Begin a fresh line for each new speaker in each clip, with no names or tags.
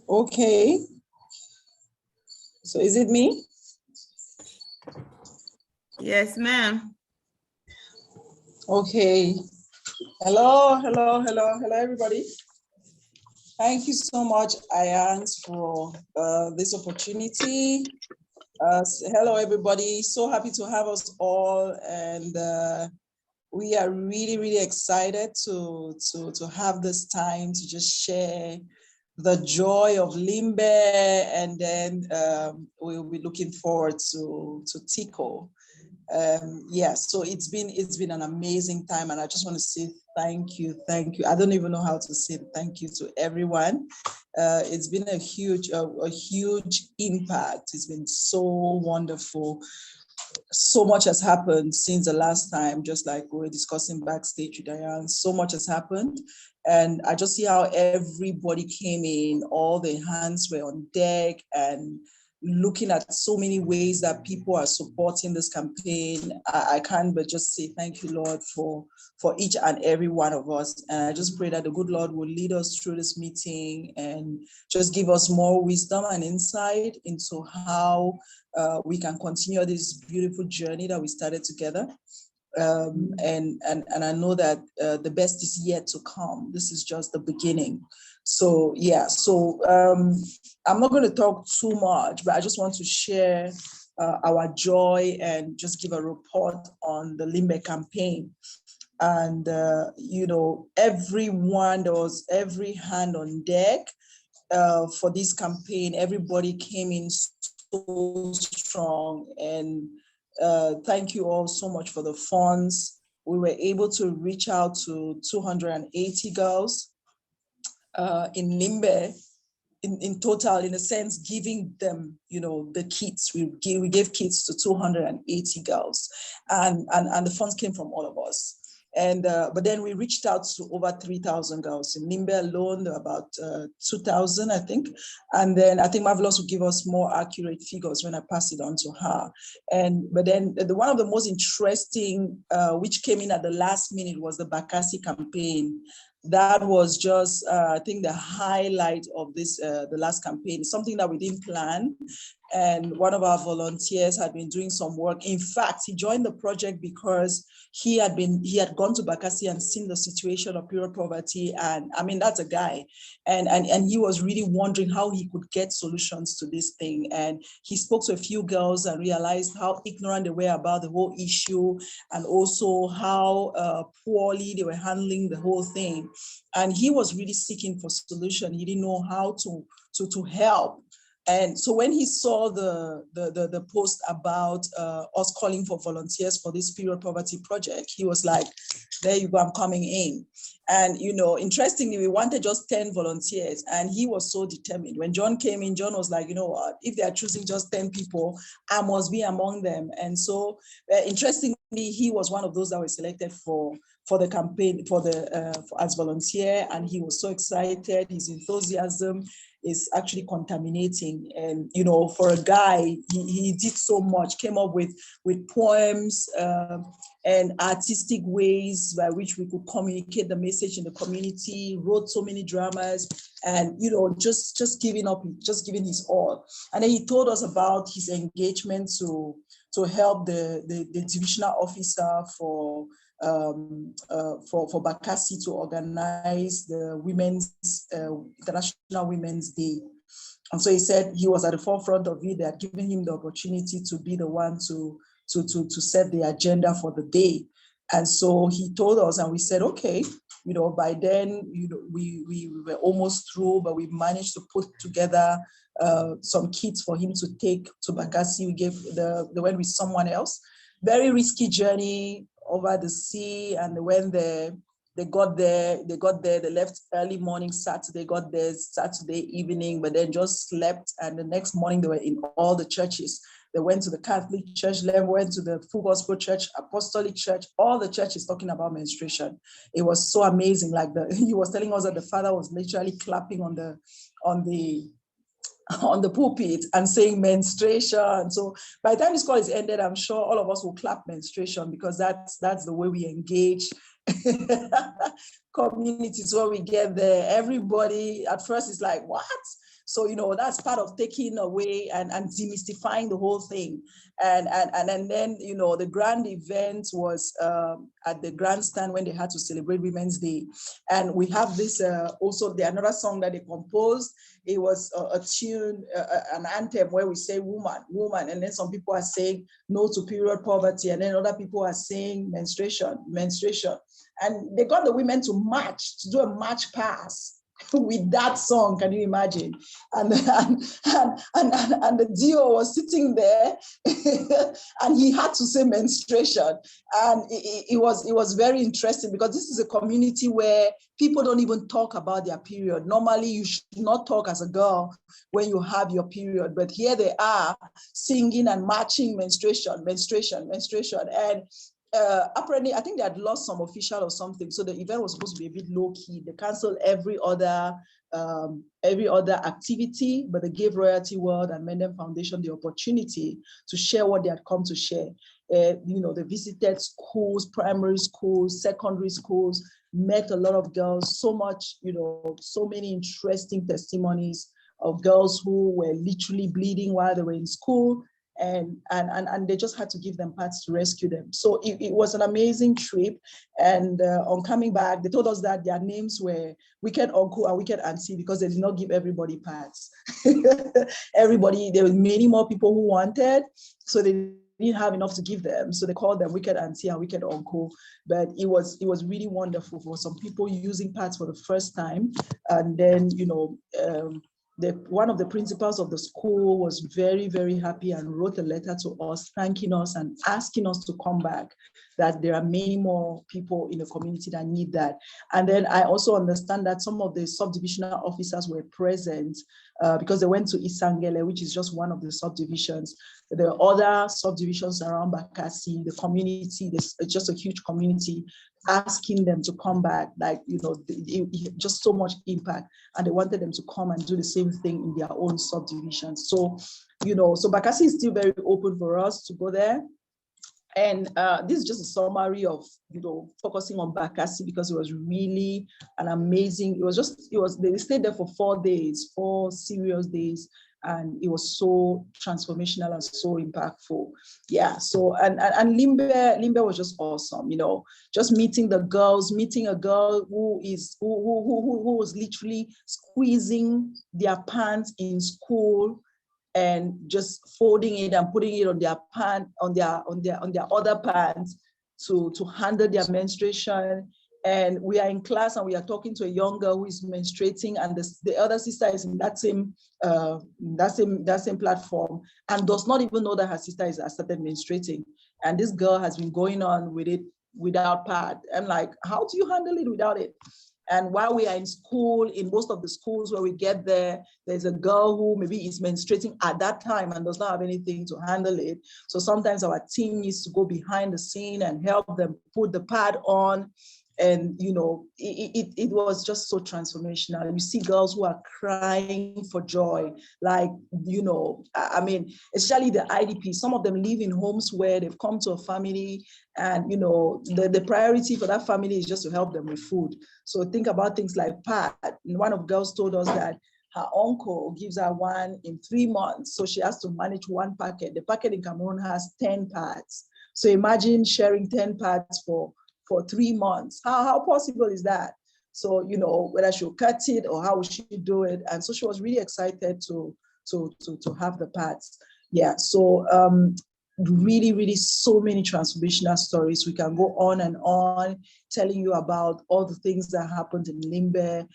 Okay, so is it me?
Yes, ma'am.
Okay. Hello, everybody. Thank you so much, Ayans, for this opportunity. Hello, everybody. So happy to have us all, and we are really excited to have this time to just share the joy of Limbe, and then we'll be looking forward to Tiko. So it's been an amazing time, and I just want to say thank you. I don't even know how to say thank you to everyone. It's been a huge impact. It's been so wonderful. So much has happened since the last time, just like we were discussing backstage with Diane. So much has happened. And I just see how everybody came in, all the hands were on deck, and looking at so many ways that people are supporting this campaign. I can't but just say thank you, Lord, for each and every one of us. And I just pray that the good Lord will lead us through this meeting and just give us more wisdom and insight into how we can continue this beautiful journey that we started together. And I know that the best is yet to come. This is just the beginning. So I'm not going to talk too much, but I just want to share our joy and just give a report on the Limbe campaign. And everyone, there was every hand on deck for this campaign. Everybody came in so strong, and thank you all so much for the funds. We were able to reach out to 280 girls in Limbe, in total, in a sense, giving them, the kits. We gave kits to 280 girls, and the funds came from all of us. And but then we reached out to over 3,000 girls in Limbe alone, about 2,000, I think. And then I think Marvelous will give us more accurate figures when I pass it on to her. But then one of the most interesting, which came in at the last minute, was the Bakassi campaign. That was just, I think, the highlight of this, the last campaign. Something that we didn't plan. And one of our volunteers had been doing some work. In fact, he joined the project because he had gone to Bakassi and seen the situation of period poverty. And I mean, that's a guy. And he was really wondering how he could get solutions to this thing. And he spoke to a few girls and realized how ignorant they were about the whole issue, and also how poorly they were handling the whole thing. And he was really seeking for solution. He didn't know how to help. And so when he saw the post about us calling for volunteers for this period poverty project, he was like, there you go, I'm coming in. And, interestingly, we wanted just 10 volunteers, and he was so determined. When John came in, John was like, you know what, if they are choosing just 10 people, I must be among them. And so interestingly, he was one of those that were selected for the campaign, as volunteer. And he was so excited. His enthusiasm is actually contaminating. And, for a guy, he did so much, came up with poems and artistic ways by which we could communicate the message in the community, wrote so many dramas, and, just giving his all. And then he told us about his engagement to help the divisional officer for Bakassi to organize the International Women's Day. And so he said he was at the forefront of it. They had given him the opportunity to be the one to set the agenda for the day. And so he told us, and we said, okay, by then, we were almost through, but we managed to put together some kits for him to take to Bakassi. We gave they went with someone else. Very risky journey over the sea, and when they got there, they left early morning Saturday, got there Saturday evening, but then just slept. And the next morning they were in all the churches. They went to the Catholic Church, went to the Full Gospel Church, Apostolic Church, all the churches talking about menstruation. It was so amazing. Like he was telling us that the father was literally clapping on the pulpit and saying menstruation. So by the time this call is ended, I'm sure all of us will clap menstruation, because that's the way we engage communities. When we get there, everybody at first is like, what? So, that's part of taking away and demystifying the whole thing. And then, the grand event was at the grandstand when they had to celebrate Women's Day. And we have this also, another song that they composed. It was a tune, an anthem where we say woman, woman. And then some people are saying no to period poverty. And then other people are saying menstruation, menstruation. And they got the women to march, to do a march past with that song. Can you imagine? And the DO was sitting there and he had to say menstruation. And it was very interesting because this is a community where people don't even talk about their period. Normally, you should not talk as a girl when you have your period, but here they are singing and marching menstruation, menstruation, menstruation. And apparently, I think they had lost some official or something. So the event was supposed to be a bit low key. They canceled every other activity, but they gave Royalty World and Mendem Foundation the opportunity to share what they had come to share. They visited schools, primary schools, secondary schools, met a lot of girls, so much, so many interesting testimonies of girls who were literally bleeding while they were in school. And they just had to give them pads to rescue them. So it was an amazing trip. And on coming back, they told us that their names were Wicked Uncle and Wicked Auntie because they did not give everybody pads. Everybody, there were many more people who wanted, so they didn't have enough to give them. So they called them Wicked Auntie and Wicked Uncle. But it was really wonderful for some people using pads for the first time. And then, one of the principals of the school was very, very happy and wrote a letter to us, thanking us and asking us to come back, that there are many more people in the community that need that. And then I also understand that some of the subdivisional officers were present because they went to Isangele, which is just one of the subdivisions. There are other subdivisions around Bakassi, the community, it's just a huge community, asking them to come back, just so much impact. And they wanted them to come and do the same thing in their own subdivisions. So, so Bakassi is still very open for us to go there. And this is just a summary of, focusing on Bakassi because it was really an amazing, they stayed there for 4 days, 4 serious days. And it was so transformational and so impactful. Yeah, so, and Limbe was just awesome, just meeting the girls, meeting a girl who was literally squeezing their pants in school and just folding it and putting it on their other pants to handle their menstruation. And we are in class and we are talking to a young girl who is menstruating, and the other sister is in that same platform and does not even know that her sister has started menstruating. And this girl has been going on with it without pad. I'm like, how do you handle it without it? And while we are in school, in most of the schools where we get there, there's a girl who maybe is menstruating at that time and does not have anything to handle it. So sometimes our team needs to go behind the scene and help them put the pad on. And, it was just so transformational. You see girls who are crying for joy, especially the IDP. Some of them live in homes where they've come to a family and, the priority for that family is just to help them with food. So think about things like pad. One of the girls told us that her uncle gives her one in 3 months. So she has to manage 1 packet. The packet in Cameroon has 10 pads. So imagine sharing 10 pads for 3 months. How possible is that? So, whether she'll cut it or how she do it. And so she was really excited to have the pads. Yeah, so really, really so many transformational stories. We can go on and on telling you about all the things that happened in Limbe.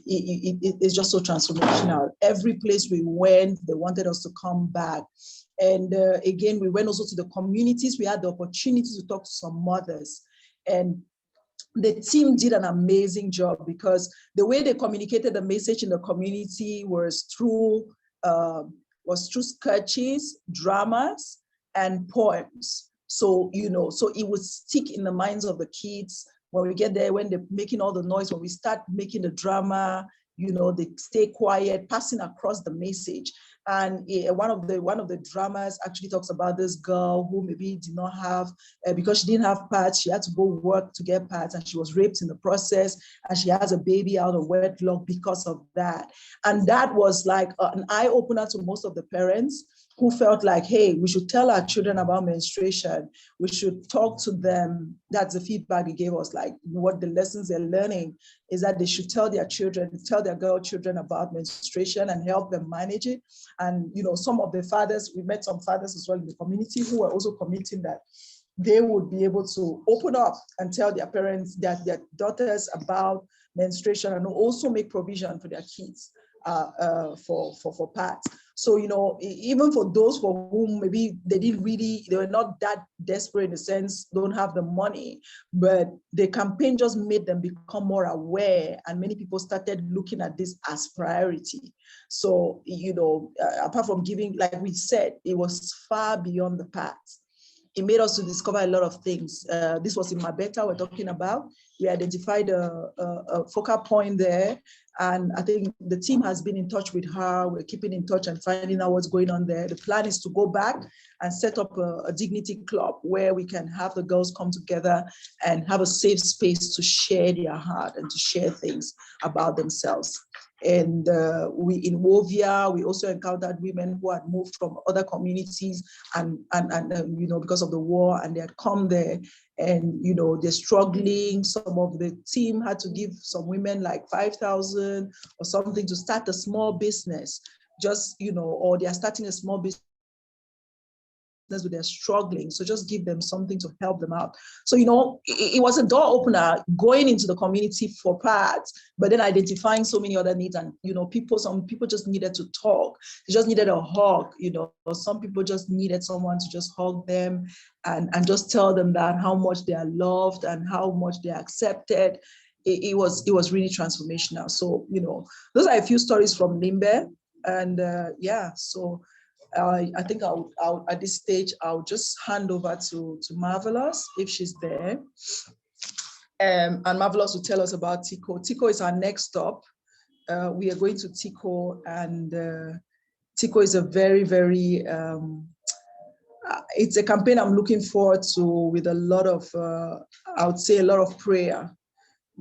It's just so transformational. Every place we went, they wanted us to come back. And again, we went also to the communities. We had the opportunity to talk to some mothers. And the team did an amazing job because the way they communicated the message in the community was through sketches, dramas, and poems. So, so it would stick in the minds of the kids when we get there, when they're making all the noise, when we start making the drama, they stay quiet, passing across the message. And one of the dramas actually talks about this girl who maybe did not have, because she didn't have pads, she had to go work to get pads, and she was raped in the process, and she has a baby out of wedlock because of that. And that was like an eye-opener to most of the parents who felt like, hey, we should tell our children about menstruation. We should talk to them. That's the feedback he gave us, like what the lessons they're learning is that they should tell their children, tell their girl children about menstruation and help them manage it. And, some of the fathers, we met some fathers as well in the community who were also committing that they would be able to open up and tell their parents, their daughters about menstruation, and also make provision for their kids for pads. So, even for those for whom maybe they were not that desperate in the sense, don't have the money, but the campaign just made them become more aware, and many people started looking at this as priority. So, apart from giving, like we said, it was far beyond the pads. It made us to discover a lot of things. This was in Mabeta we're talking about. We identified a focal point there. And I think the team has been in touch with her. We're keeping in touch and finding out what's going on there. The plan is to go back and set up a dignity club where we can have the girls come together and have a safe space to share their heart and to share things about themselves. And in Wovia, we also encountered women who had moved from other communities and because of the war, and they had come there, and they're struggling. Some of the team had to give some women like 5,000 or something to start a small business, or they are starting a small business where they're struggling. So just give them something to help them out. So, it was a door opener going into the community for pads, but then identifying so many other needs. And, some people just needed to talk. They just needed a hug, some people just needed someone to just hug them and just tell them that how much they are loved and how much they are accepted. It was really transformational. So, those are a few stories from Limbe. And so I think I'll at this stage, I'll just hand over to Marvelous if she's there. And Marvelous will tell us about Tiko. Tiko is our next stop. We are going to Tiko, and Tiko is a very, very, it's a campaign I'm looking forward to with a lot of, I would say a lot of prayer,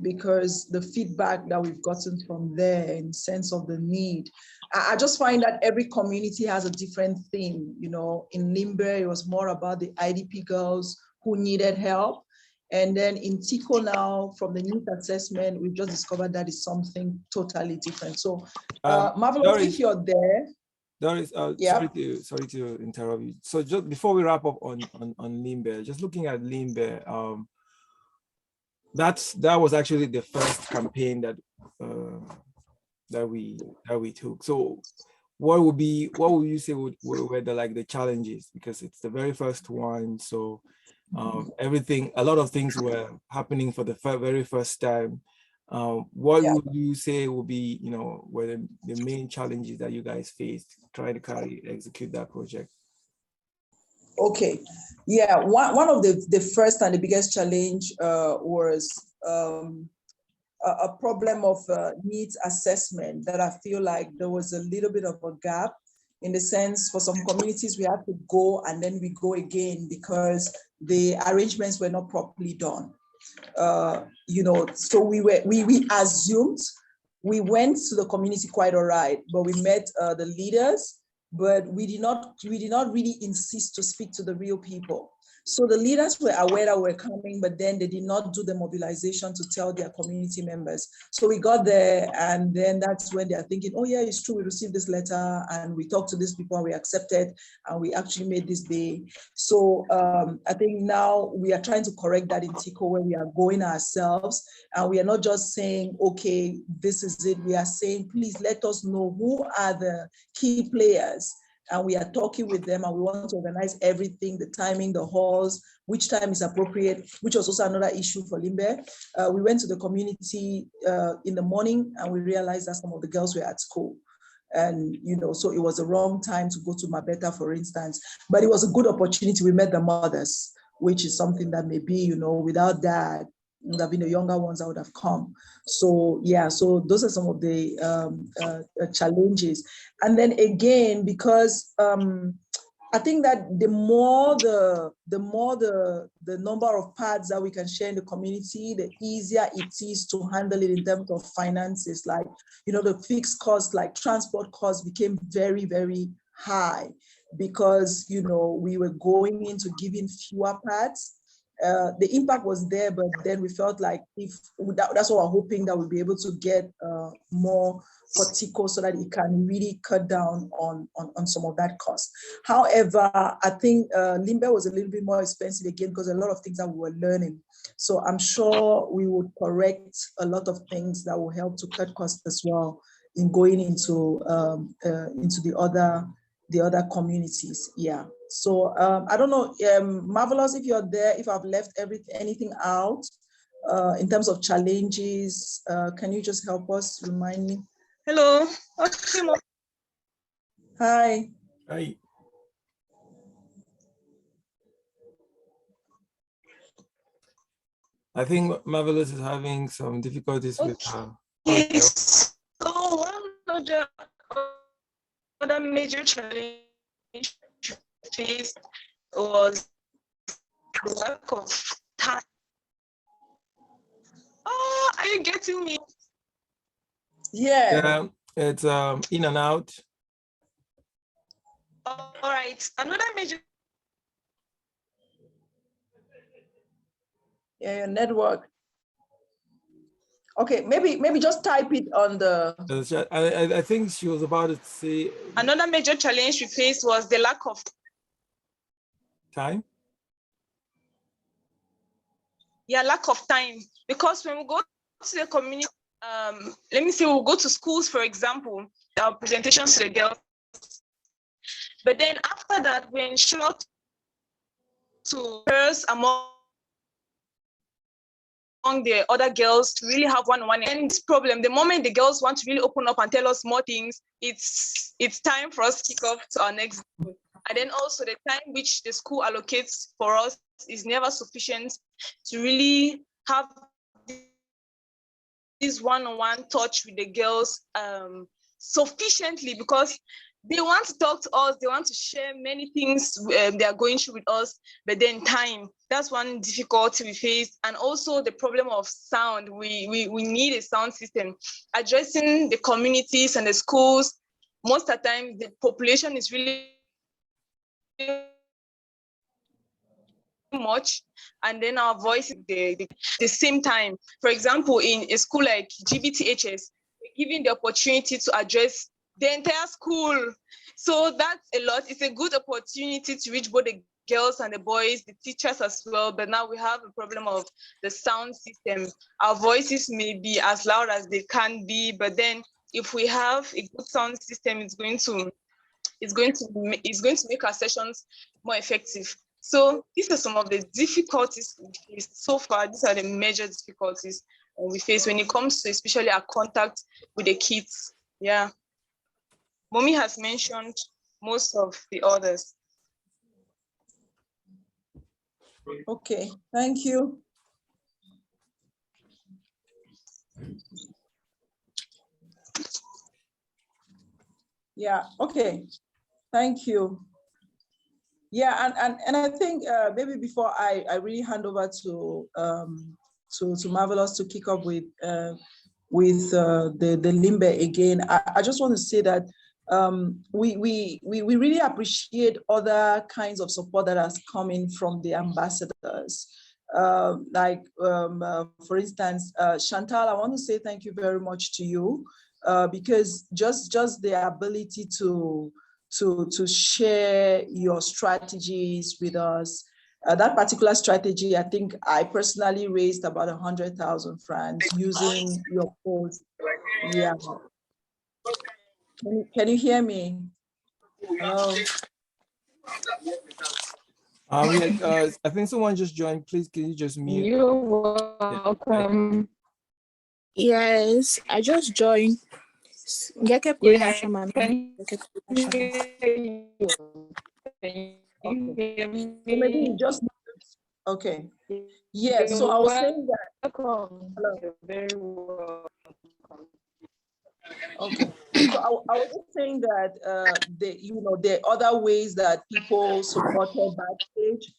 because the feedback that we've gotten from there in sense of the need, I just find that every community has a different theme. In Limbe, it was more about the IDP girls who needed help. And then in Tiko now, from the needs assessment, we've just discovered that is something totally different. So Marvelous,
Doris,
if you're there.
Doris,
Yeah.
sorry to interrupt you. So just before we wrap up on Limbe, just looking at Limbe, that was actually the first campaign that we took. So what would you say were the challenges, because it's the very first one? So a lot of things were happening for the very first time. What would you say will be, were the main challenges that you guys faced trying to execute that project?
Okay, yeah, one of the first and the biggest challenge was a problem of needs assessment, that I feel like there was a little bit of a gap, in the sense for some communities we had to go and then we go again because the arrangements were not properly done. So we assumed, we went to the community quite all right, but we met the leaders, but we did not really insist to speak to the real people. So the leaders were aware that we're coming, but then they did not do the mobilization to tell their community members. So we got there, and then that's when they're thinking, oh yeah, it's true, we received this letter and we talked to these people and we accepted and we actually made this day. So I think now we are trying to correct that in Tiko, where we are going ourselves, and we are not just saying, okay, this is it. We are saying, please let us know who are the key players. And we are talking with them, and we want to organize everything, the timing, the halls, which time is appropriate, which was also another issue for Limbe. We went to the community in the morning, and we realized that some of the girls were at school. And, so it was the wrong time to go to Mabeta, for instance, but it was a good opportunity. We met the mothers, which is something that maybe, without that, would have been the younger ones that would have come. So yeah, so those are some of the challenges. And then again, because I think that the more the number of pads that we can share in the community, the easier it is to handle it in terms of finances. Like, you know, the fixed costs, like transport costs, became very, very high because, you know, we were going into giving fewer pads. The impact was there, but then we felt like that's what we're hoping, that we'll be able to get more for Tiko so that it can really cut down on some of that cost. However, I think Limbe was a little bit more expensive again because a lot of things that we were learning. So I'm sure we would correct a lot of things that will help to cut costs as well in going into the other communities. Yeah. So I don't know, Marvelous, if you're there, if I've left anything out in terms of challenges, can you just help us, remind me?
Hello.
Hi.
Hi. I think Marvelous is having some difficulties with her.
Yes. So one of the other major challenge faced was the lack of time. Oh, are you getting me?
Yeah.
It's in and out.
All right. Another major.
Yeah, your network. Okay, maybe just type it on the.
I think she was about to say.
Another major challenge we faced was the lack of
time.
Yeah, lack of time. Because when we go to the community, let me say we'll go to schools, for example, our presentations to the girls. But then after that, we ensure to girls among the other girls to really have one-on-one. And this problem, the moment the girls want to really open up and tell us more things, it's time for us to kick off to our next group. And then also the time which the school allocates for us is never sufficient to really have this one-on-one touch with the girls sufficiently, because they want to talk to us, they want to share many things they are going through with us, but then time, that's one difficulty we face. And also the problem of sound. We need a sound system. Addressing the communities and the schools, most of the time the population is really much, and then our voice the same time. For example, in a school like GBTHS, we're given the opportunity to address the entire school. So that's a lot. It's a good opportunity to reach both the girls and the boys, the teachers as well. But now we have a problem of the sound system. Our voices may be as loud as they can be, but then if we have a good sound system, it's going to make our sessions more effective. So these are some of the difficulties we faced so far. These are the major difficulties we face when it comes to especially our contact with the kids. Yeah. Mommy has mentioned most of the others.
Okay, thank you. Yeah, okay, thank you. Yeah, and I think maybe before I really hand over to Marvelous to kick up with the Limbe again, I just want to say that we really appreciate other kinds of support that has come in from the ambassadors. For instance, Chantal, I want to say thank you very much to you because just the ability to share your strategies with us. That particular strategy, I think I personally raised about 100,000 francs using your post. Yeah. Can you hear me? Hello.
I think someone just joined. Please, can you just mute?
You're welcome.
Yes, I just joined.
Yeah, so
Maybe you just Okay. Yeah, so I was saying that.
Welcome.
Hello.
You're very welcome.
Okay. So I was just saying that there are other ways that people supported backstage,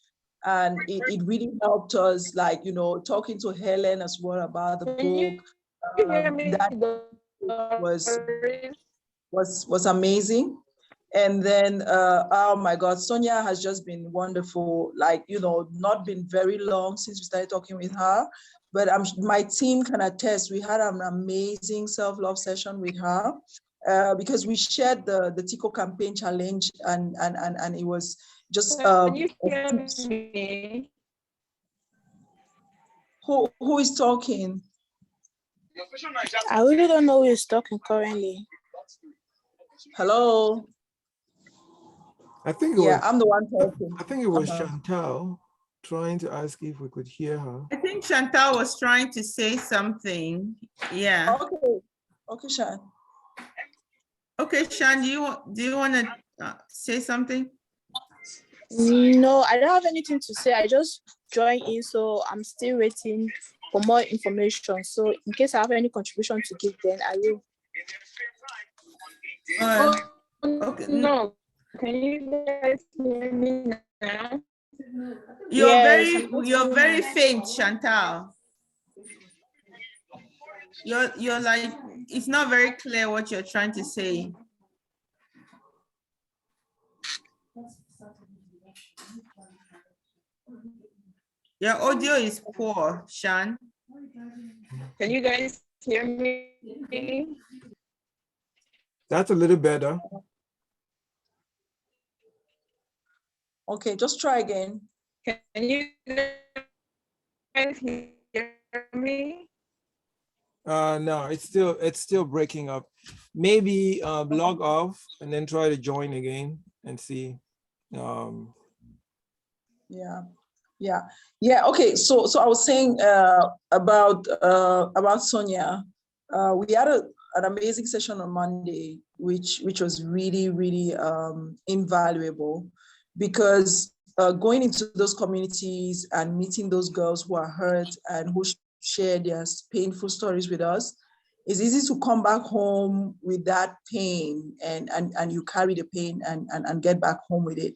and it really helped us, like, talking to Helen as well about the
Can you
book.
hear me,
That was
Doris?
was amazing. And then, oh my God, Sonia has just been wonderful. Like, not been very long since we started talking with her, but my team can attest. We had an amazing self-love session with her because we shared the Tico Campaign challenge, and it was just
Can you hear me?
who is talking?
I really don't know who is talking currently.
Hello.
I think it was.
I'm the one talking.
I think it was Chantal trying to ask if we could hear her.
I think Chantal was trying to say something. Yeah.
Okay, Shan.
Okay, Shan, do you want to say something?
No, I don't have anything to say. I just joined in, so I'm still waiting for more information. So in case I have any contribution to give, then I will.
Okay.
No. Can you guys hear me now?
You're very faint, Chantal. You're like, it's not very clear what you're trying to say. Your audio is poor, Shan.
Can you guys hear me?
That's a little better.
Okay, just try again.
Can you guys hear me?
No, it's still breaking up. Maybe log off and then try to join again and see.
Yeah. Okay. So I was saying about Sonia. We had an amazing session on Monday, which was really, really invaluable, because going into those communities and meeting those girls who are hurt and who share their painful stories with us, it's easy to come back home with that pain, and you carry the pain and get back home with it.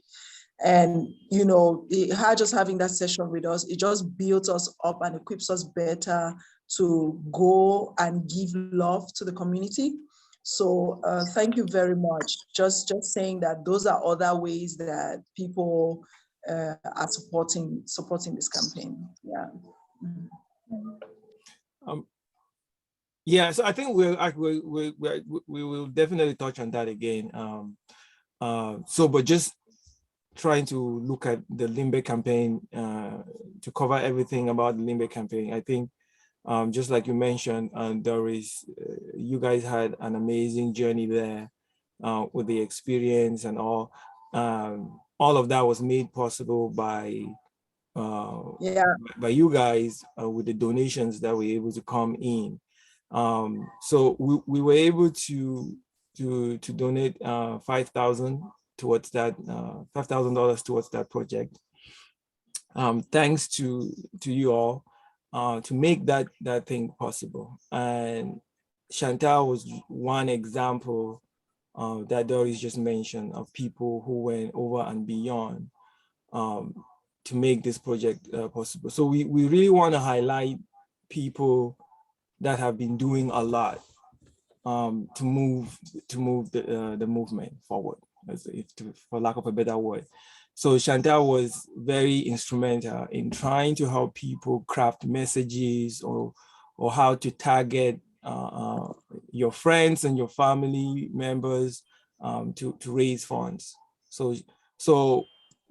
And her just having that session with us, it just builds us up and equips us better to go and give love to the community. So thank you very much. Just saying that those are other ways that people are supporting this campaign. Yeah.
Yeah, so I think we will definitely touch on that again. But just trying to look at the Limbe campaign to cover everything about the Limbe campaign. I think just like you mentioned, Doris, you guys had an amazing journey there with the experience and all. All of that was made possible by you guys with the donations that were able to come in. So we were able to donate $5,000 towards that, $5,000 towards that project. Thanks to you all to make that thing possible. And Chantal was one example that Doris just mentioned of people who went over and beyond to make this project possible. So we really want to highlight people that have been doing a lot to move the movement forward, for lack of a better word. So Chantal was very instrumental in trying to help people craft messages or how to target your friends and your family members to raise funds. So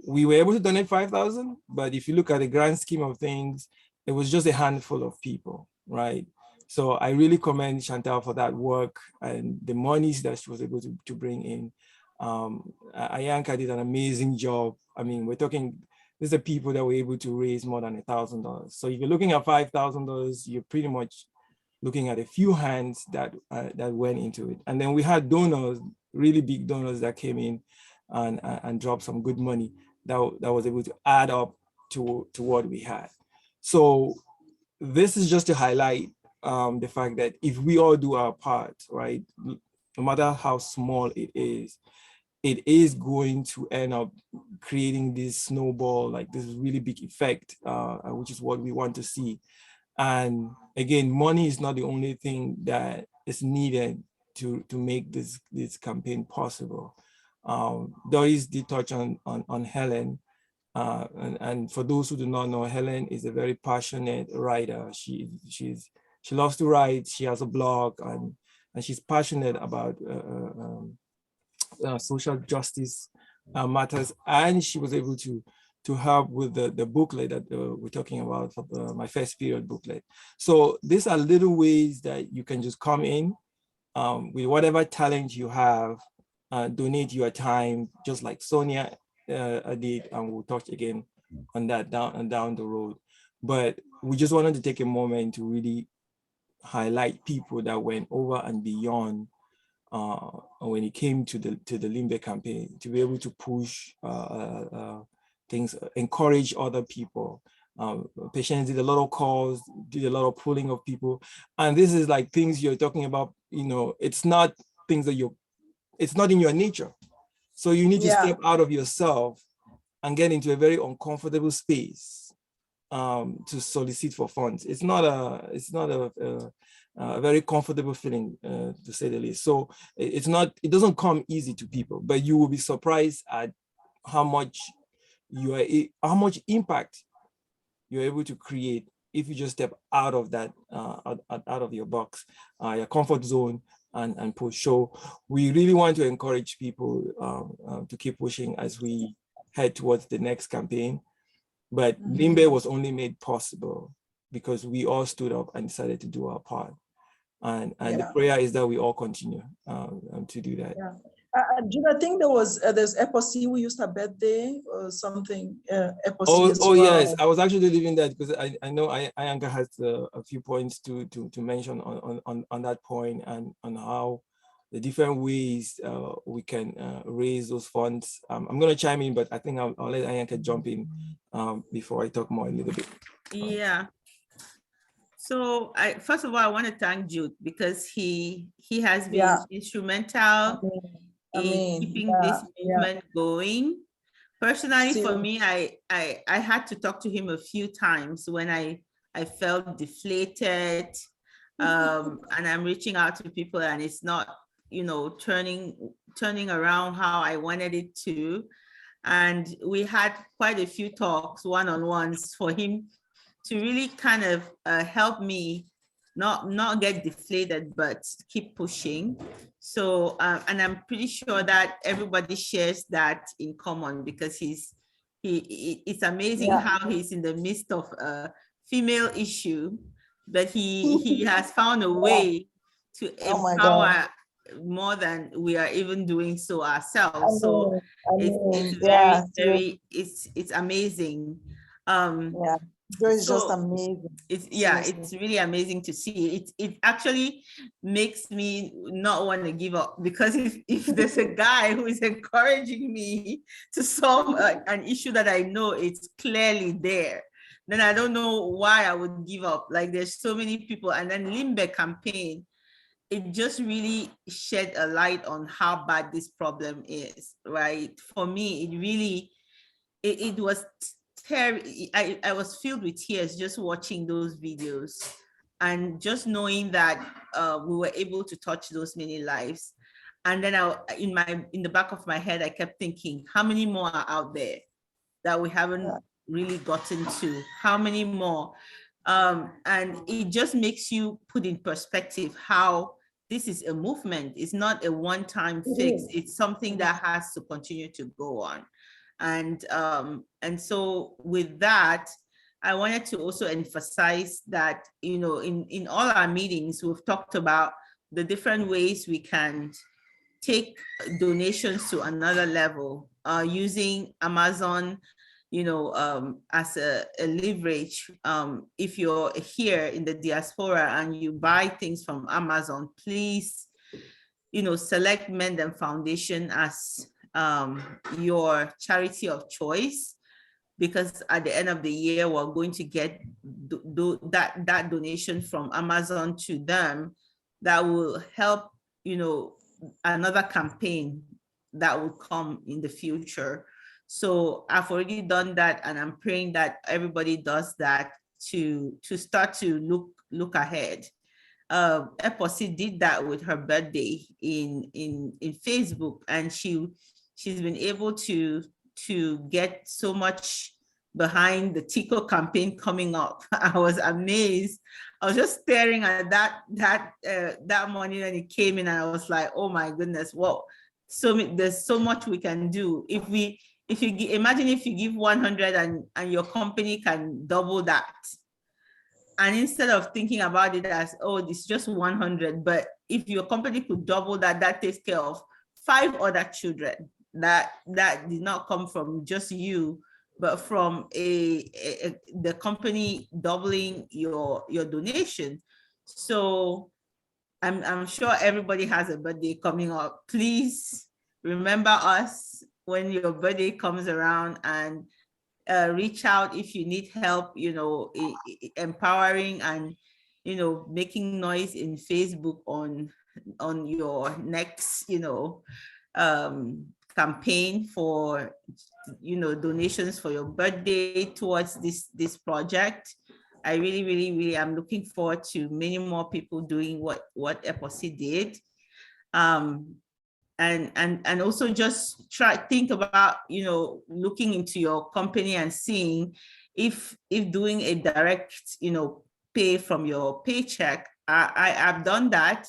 we were able to donate 5,000, but if you look at the grand scheme of things, it was just a handful of people, right? So I really commend Chantal for that work and the monies that she was able to bring in. Ayanka did an amazing job. I mean, we're talking, these are people that were able to raise more than $1,000. So if you're looking at $5,000, you're pretty much looking at a few hands that went into it. And then we had donors, really big donors that came in and dropped some good money that was able to add up to what we had. So this is just to highlight the fact that if we all do our part, right, no matter how small it is going to end up creating this snowball, like this really big effect, which is what we want to see. And again, money is not the only thing that is needed to make this campaign possible. Doris did touch on Helen. And for those who do not know, Helen is a very passionate writer. She loves to write. She has a blog, and she's passionate about social justice matters. And she was able to help with the booklet that we're talking about, for my first period booklet. So these are little ways that you can just come in with whatever talent you have, donate your time, just like Sonia did, and we'll touch again on that down the road. But we just wanted to take a moment to really highlight people that went over and beyond when it came to the Limbe campaign, to be able to push things, encourage other people. Patients did a lot of calls, did a lot of pulling of people, and this is like things you're talking about. It's not things that it's not in your nature. So you need to step out of yourself and get into a very uncomfortable space to solicit for funds. It's not a very comfortable feeling, to say the least. So it doesn't come easy to people, but you will be surprised at how much impact you're able to create if you just step out of that, out of your box, your comfort zone, and push. So we really want to encourage people to keep pushing as we head towards the next campaign. But Limbe was only made possible because we all stood up and decided to do our part. And the prayer is that we all continue to do that.
Yeah. Jude, I think there's Eposi who used her birthday or something. Eposi as well.
Yes, I was actually leaving that because I know Iyanka has a few points to mention on that point, and on how the different ways we can raise those funds. I'm going to chime in, but I think I'll let Iyanka jump in before I talk more a little bit.
Yeah. So first of all, I want to thank Jude because he has been instrumental in keeping this movement going. Personally, for me, I had to talk to him a few times when I felt deflated, and I'm reaching out to people and it's not, turning around how I wanted it to. And we had quite a few talks, one-on-ones, for him to really kind of help me not get deflated, but keep pushing. So, and I'm pretty sure that everybody shares that in common, because it's amazing how he's in the midst of a female issue, but he has found a way to empower more than we are even doing so ourselves. So it's amazing.
It's just amazing.
It's really amazing to see. It actually makes me not want to give up, because if there's a guy who is encouraging me to solve an issue that I know it's clearly there, then I don't know why I would give up. Like, there's so many people. And then Limbe campaign, it just really shed a light on how bad this problem is, right? For me, it really, it was I was filled with tears just watching those videos, and just knowing that we were able to touch those many lives. And then in the back of my head, I kept thinking, how many more are out there that we haven't really gotten to? How many more? And it just makes you put in perspective how this is a movement. It's not a one-time fix. It's something that has to continue to go on. And so with that, I wanted to also emphasize that, in all our meetings, we've talked about the different ways we can take donations to another level, using Amazon, as a leverage. If you're here in the diaspora and you buy things from Amazon, please, select Mendem Foundation as your charity of choice, because at the end of the year, we're going to get that donation from Amazon to them that will help, another campaign that will come in the future. So I've already done that, and I'm praying that everybody does that to start to look ahead. Eposi did that with her birthday in Facebook, and she's been able to get so much behind the Tico campaign coming up. I was amazed. I was just staring at that money when it came in, and I was like, oh my goodness, what? So there's so much we can do. If you imagine if you give 100 and your company can double that. And instead of thinking about it as, oh, it's just 100, but if your company could double that, that takes care of 5 other children that did not come from just you, but from the company doubling your donation. So I'm sure everybody has a birthday coming up. Please remember us when your birthday comes around, and reach out if you need help, empowering and, making noise in Facebook on your next, campaign for, donations for your birthday towards this project. I really am looking forward to many more people doing what Eposi did. And also just think about, looking into your company and seeing if doing a direct, pay from your paycheck. I've done that,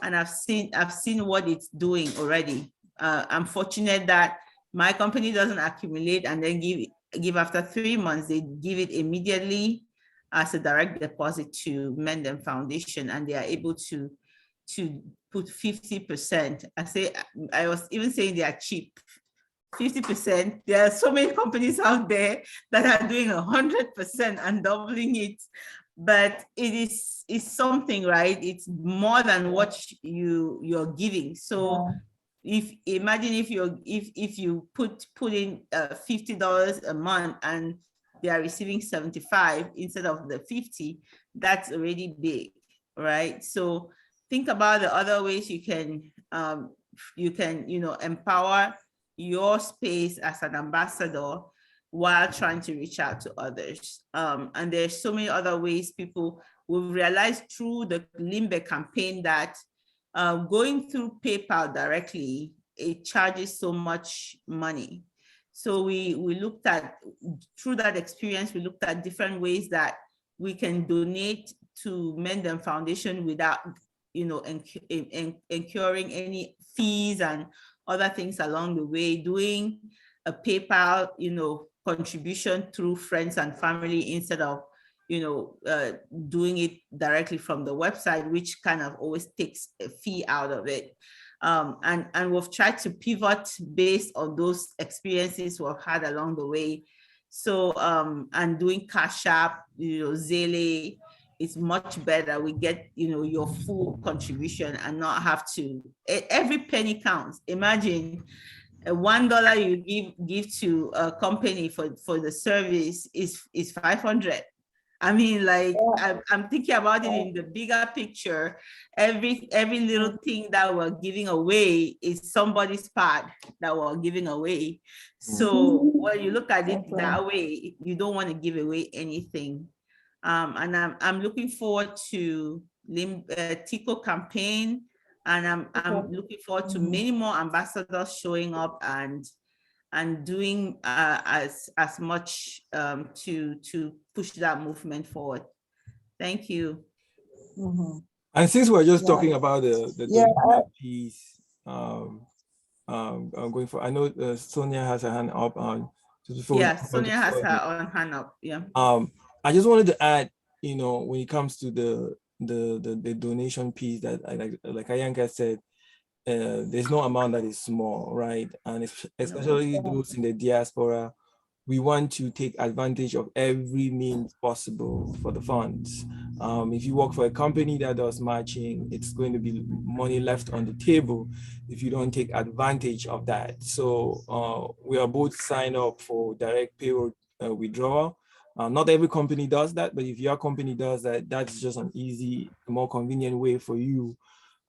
and I've seen what it's doing already. I'm fortunate that my company doesn't accumulate and then give after 3 months. They give it immediately as a direct deposit to Mendem Foundation, and they are able to put 50%. I was even saying they are cheap. 50%. There are so many companies out there that are doing 100% and doubling it, but it's something, right? It's more than what you're giving. So imagine if you put in $50 a month and they are receiving 75 instead of the 50, that's already big, right? So think about the other ways you can empower your space as an ambassador while trying to reach out to others. And there's so many other ways people will realize through the Limbe campaign that going through PayPal directly, it charges so much money. So we looked at, through that experience, we looked at different ways that we can donate to Mendem Foundation without, incurring any fees and other things along the way, doing a PayPal, contribution through friends and family instead of, doing it directly from the website, which kind of always takes a fee out of it. And we've tried to pivot based on those experiences we've had along the way. So, and doing Cash App, Zelle, is much better. We get, your full contribution and not have to, every penny counts. Imagine $1 you give to a company for the service is 500. I mean, like, I'm thinking about it in the bigger picture. Every little thing that we're giving away is somebody's part that we're giving away. So when you look at it that way, you don't want to give away anything. And I'm looking forward to Tico Campaign, and I'm looking forward to many more ambassadors showing up and doing as much to push that movement forward. Thank you.
And since we're just talking about the piece, I'm going for, I know Sonia has her hand up on.
Sonia has her own hand up. Yeah.
I just wanted to add, when it comes to the donation piece, that like Ayanka said, there's no amount that is small, right? And especially those in the diaspora, we want to take advantage of every means possible for the funds. If you work for a company that does matching, it's going to be money left on the table if you don't take advantage of that. So we are both signed up for direct payroll withdrawal. Not every company does that, but if your company does that, that's just an easy, more convenient way for you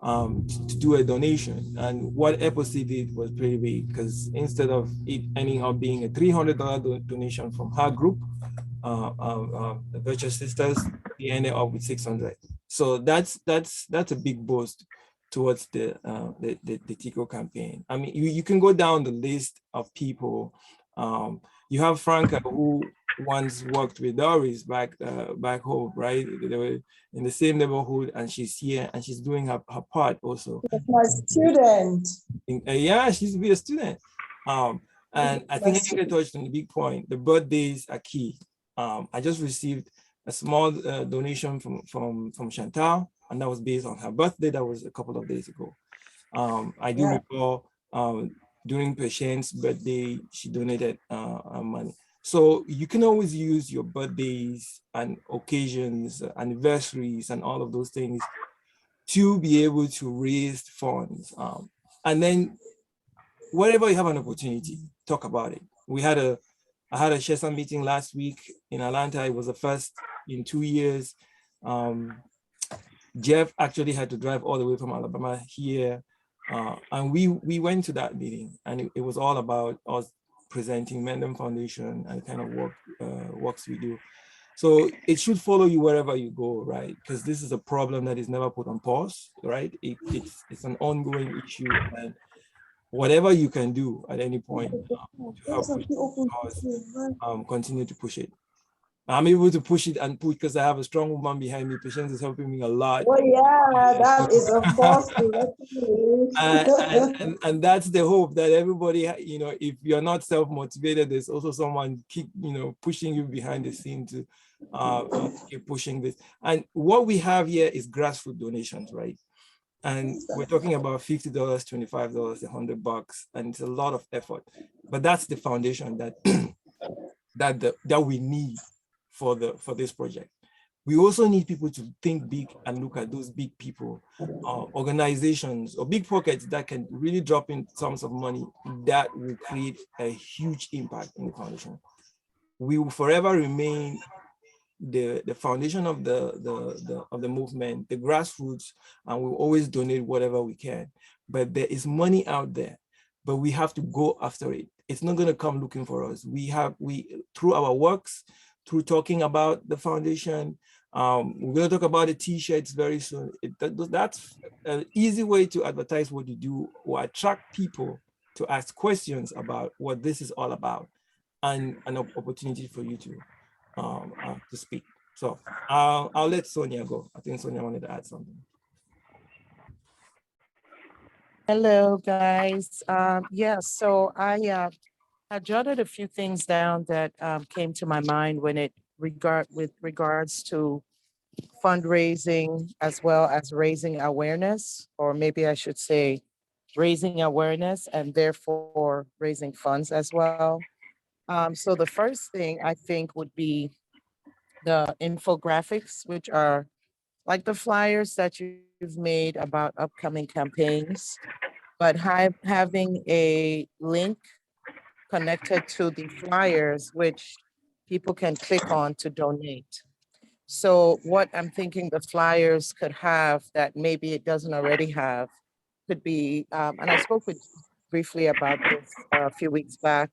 to do a donation. And what Epocy did was pretty big, because instead of it ending up being a $300 donation from her group, the Virtual Sisters, we ended up with 600. So that's a big boost towards the Tico campaign. I mean, you can go down the list of people. You have Franca, who once worked with Doris back home, right? They were in the same neighborhood, and she's here and she's doing her part also.
My student.
Yeah, she's be a student. And I think I touched on the big point. The birthdays are key. I just received a small donation from Chantal, and that was based on her birthday. That was a couple of days ago. I do recall during Patience's birthday, she donated money. So you can always use your birthdays and occasions, anniversaries, and all of those things to be able to raise funds. And then wherever you have an opportunity, talk about it. I had a Shesa meeting last week in Atlanta. It was the first in 2 years. Jeff actually had to drive all the way from Alabama here. And we went to that meeting, and it was all about us presenting Mendem Foundation and kind of works we do. So it should follow you wherever you go, right? Because this is a problem that is never put on pause, right? It's an ongoing issue, and whatever you can do at any point to help push the cause, continue to push it. I'm able to push it and push because I have a strong woman behind me. Patience is helping me a lot.
Oh yeah, that is of course.
and that's the hope that everybody, if you're not self-motivated, there's also someone keep, pushing you behind the scene to keep pushing this. And what we have here is grassroots donations, right? And we're talking about $50, $25, $100, and it's a lot of effort. But that's the foundation that we need for this project. We also need people to think big and look at those big people, organizations or big pockets that can really drop in sums of money that will create a huge impact in the foundation. We will forever remain the foundation of the movement, the grassroots, and we'll always donate whatever we can. But there is money out there, but we have to go after it. It's not going to come looking for us. We through our works, through talking about the foundation, we're going to talk about the t-shirts very soon. That's an easy way to advertise what you do, or attract people to ask questions about what this is all about, and an opportunity for you to speak. So I'll let Sonia go. I think Sonia wanted to add something.
Hello, guys. So I jotted a few things down that came to my mind with regards to fundraising, as well as raising awareness, or maybe I should say raising awareness and therefore raising funds as well. So the first thing I think would be the infographics, which are like the flyers that you've made about upcoming campaigns, but having a link connected to the flyers, which people can click on to donate. So what I'm thinking the flyers could have that maybe it doesn't already have could be, and I spoke briefly about this a few weeks back,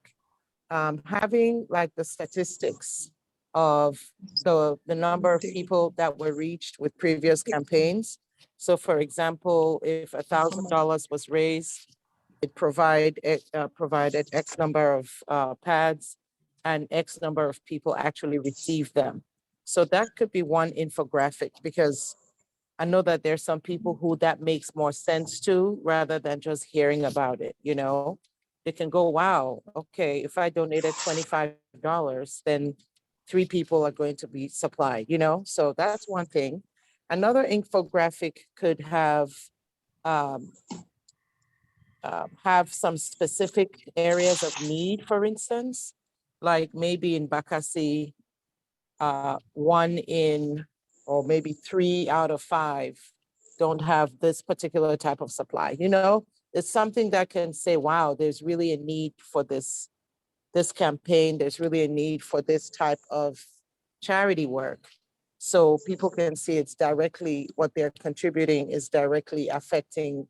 having like the statistics of the number of people that were reached with previous campaigns. So for example, if $1,000 was raised, it provided X number of pads, and X number of people actually received them. So that could be one infographic, because I know that there's some people who that makes more sense to, rather than just hearing about it, They can go, wow, okay, if I donated $25, then 3 people are going to be supplied, So that's one thing. Another infographic could have some specific areas of need, for instance, like maybe in Bakassi, 1 in, or maybe 3 out of 5 don't have this particular type of supply. It's something that can say, wow, there's really a need for this this campaign, there's really a need for this type of charity work. So people can see it's directly, what they're contributing is directly affecting,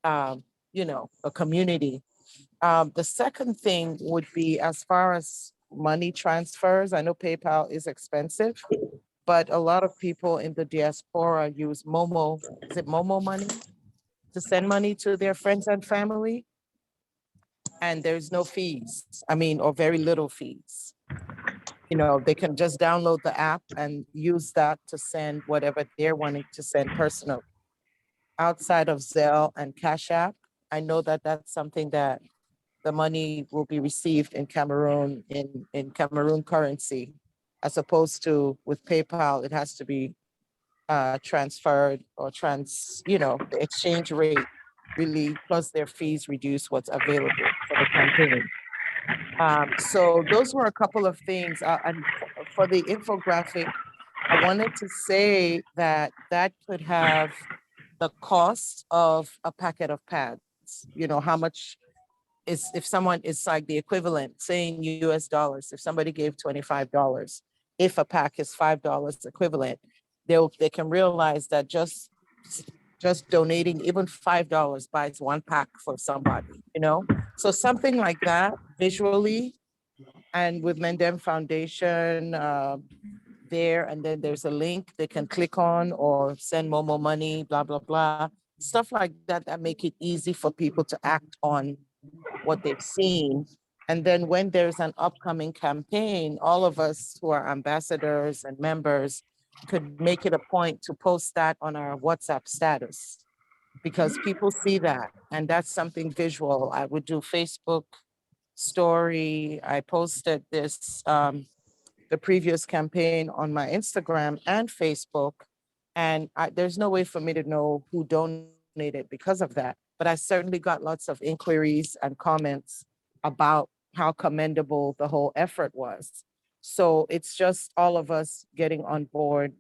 you know, a community. The second thing would be as far as money transfers. I know PayPal is expensive, but a lot of people in the diaspora use Momo, is it Momo money, to send money to their friends and family. And there's no fees, I mean, or very little fees. You know, they can just download the app and use that to send whatever they're wanting to send personal. Outside of Zelle and Cash App, I know that that's something that the money will be received in Cameroon, in Cameroon currency, as opposed to with PayPal, it has to be transferred or you know, the exchange rate really, plus their fees reduce what's available for the campaign. So those were a couple of things. And for the infographic, I wanted to say that that could have the cost of a packet of pads. You know, how much is, if someone is like the equivalent, saying US dollars, if somebody gave $25, if a pack is $5 equivalent, they can realize that just donating even $5 buys one pack for somebody, you know? So something like that visually, and with Mendem Foundation there, and then there's a link they can click on or send Momo money, blah, blah, blah. Stuff like that, that make it easy for people to act on what they've seen. And then when there's an upcoming campaign, all of us who are ambassadors and members could make it a point to post that on our WhatsApp status, because people see that, and that's something visual. I would do Facebook story. I posted this, the previous campaign on my Instagram and Facebook, and there's no way for me to know who donated because of that. But I certainly got lots of inquiries and comments about how commendable the whole effort was. So it's just all of us getting on board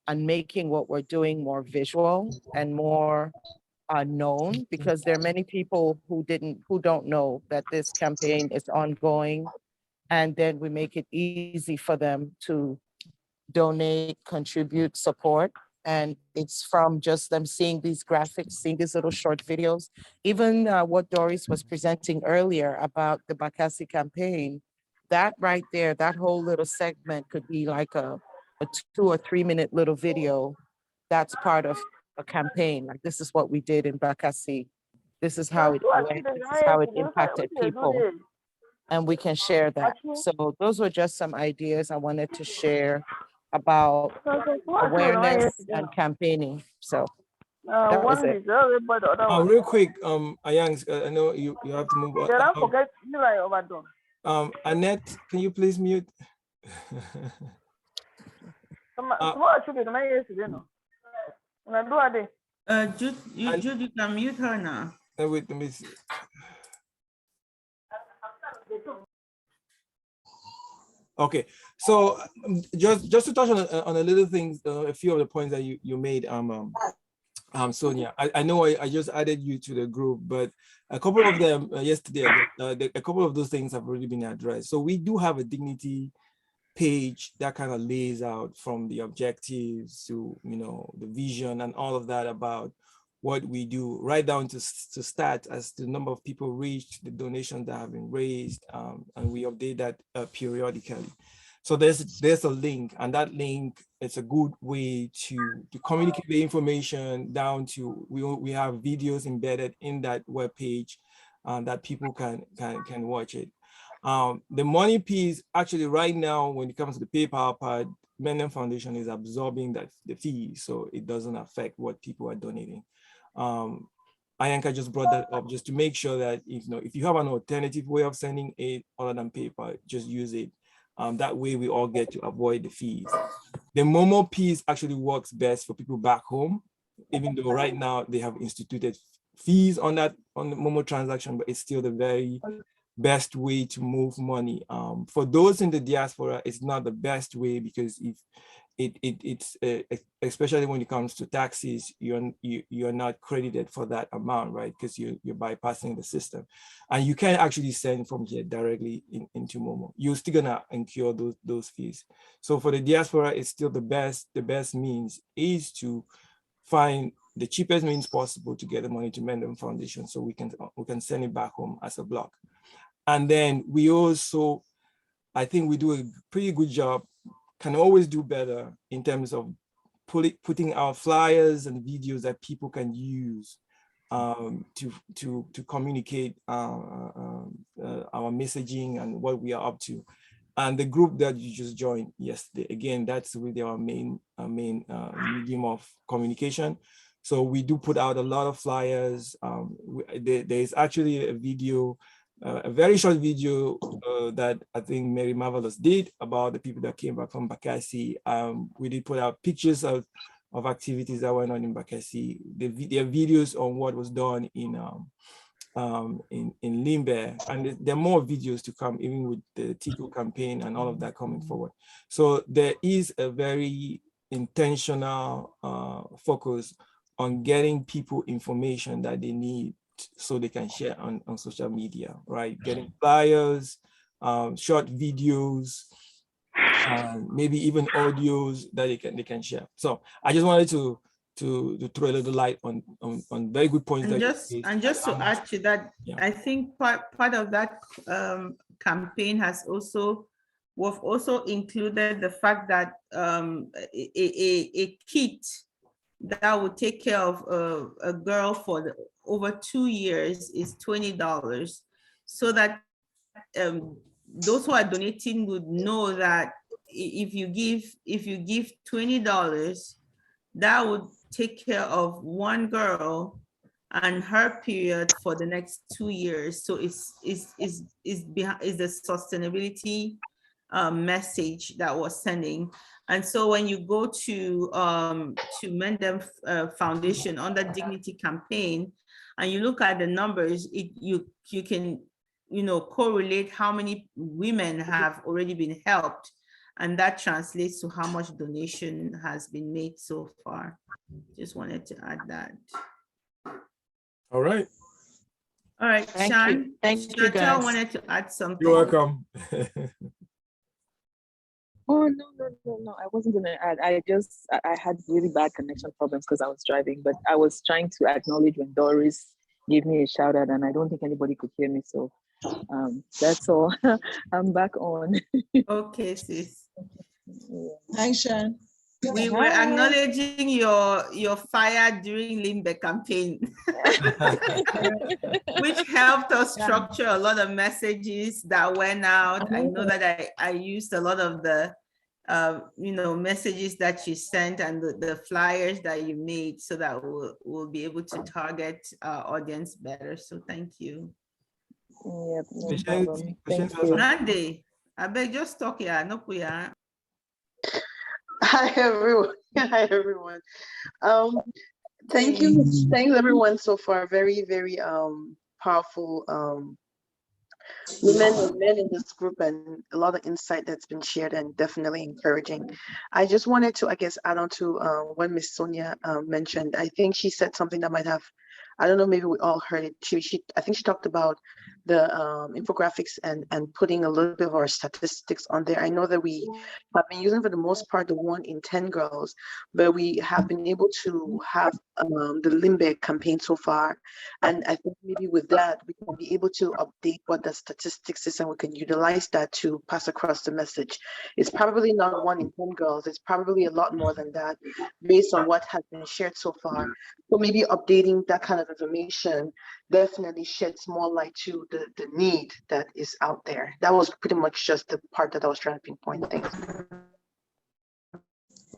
and making what we're doing more visual and more known, because there are many people who don't know that this campaign is ongoing. And then we make it easy for them to donate, contribute, support. And it's from just them seeing these graphics, seeing these little short videos. Even what Doris was presenting earlier about the Bakassi campaign, that right there, that whole little segment could be like a 2 or 3 minute little video that's part of a campaign. Like, this is what we did in Bakassi. This is how it went. This is how it impacted people. And we can share that. So those were just some ideas I wanted to share about awareness and campaigning. So that was it.
Real quick, Ayang, I know you have to move on. Annette, can you please mute?
Jude, you can mute her now.
Wait, let me see. Okay, so just to touch on a little things, a few of the points that you made, Sonia. I know I just added you to the group, but a couple of them yesterday, a couple of those things have already been addressed. So we do have a dignity page that kind of lays out from the objectives to, you know, the vision and all of that about what we do, right down to stats as the number of people reached, the donations that have been raised, and we update that periodically. So there's a link, and that link, it's a good way to communicate the information down to, we have videos embedded in that web page that people can watch it. The money piece, actually right now, when it comes to the PayPal part, Mendem Foundation is absorbing the fee, so it doesn't affect what people are donating. Ayanka just brought that up just to make sure that if you have an alternative way of sending aid other than PayPal, just use it. That way we all get to avoid the fees. The Momo piece actually works best for people back home, even though right now they have instituted fees on the Momo transaction, but it's still the very best way to move money. For those in the diaspora, it's not the best way, because it's especially when it comes to taxes, you're not credited for that amount, right? Because you're bypassing the system, and you can actually send from here directly into Momo. You're still gonna incur those fees. So for the diaspora, it's still the best means is to find the cheapest means possible to get the money to Mendem Foundation, so we can send it back home as a block. And then we also, I think we do a pretty good job, can always do better in terms of putting out flyers and videos that people can use to communicate our messaging and what we are up to. And the group that you just joined yesterday, again, that's really our main medium of communication. So we do put out a lot of flyers. There's actually a video, a very short video that I think Mary Marvelous did about the people that came back from Bakassi. We did put out pictures of activities that went on in Bakassi. There are videos on what was done in Limbe, and there are more videos to come, even with the Tico campaign and all of that coming forward. So there is a very intentional focus on getting people information that they need so they can share on social media, right? Getting flyers, short videos, maybe even audios that they can share. So I just wanted to throw a little light on very good points.
And just to add to that,
yeah.
I think part of that campaign has also, we've also included the fact that a kit that would take care of a girl for over 2 years is $20, so that those who are donating would know that if you give $20, that would take care of one girl and her period for the next 2 years. So it's the sustainability message that we're sending. And so when you go to Mendem Foundation under Dignity Campaign, and you look at the numbers, you can correlate how many women have already been helped, and that translates to how much donation has been made so far. Just wanted to add that.
All right.
All right,
Thank
Shan.
you. Thank you,
Chantal
guys.
wanted to add something.
You're welcome.
Oh, no. I wasn't gonna add. I had really bad connection problems because I was driving, but I was trying to acknowledge when Doris gave me a shout out, and I don't think anybody could hear me. So that's all. I'm back on.
Okay, sis.
Hi, Shan.
We were acknowledging your fire during Limbe campaign, which helped us structure a lot of messages that went out. I know that I used a lot of the messages that you sent and the flyers that you made, so that we'll be able to target our audience better. So thank you.
Yep, no problem. Thank you.
Nande, I beg just talk here. No kuya.
Hi everyone. Hi everyone. Thank you. Thanks everyone so far. Very, very powerful women and men in this group, and a lot of insight that's been shared, and definitely encouraging. I just wanted to, I guess, add on to what Miss Sonia mentioned. I think she said something that might have, I don't know, maybe we all heard it too. I think she talked about the infographics and putting a little bit of our statistics on there. I know that we have been using, for the most part, the 1 in 10 girls, but we have been able to have the Limbe campaign so far. And I think maybe with that, we can be able to update what the statistics is, and we can utilize that to pass across the message. It's probably not 1 in 10 girls. It's probably a lot more than that based on what has been shared so far. So maybe updating that kind of information definitely sheds more light to the need that is out there. That was pretty much just the part that I was trying to pinpoint. Thanks.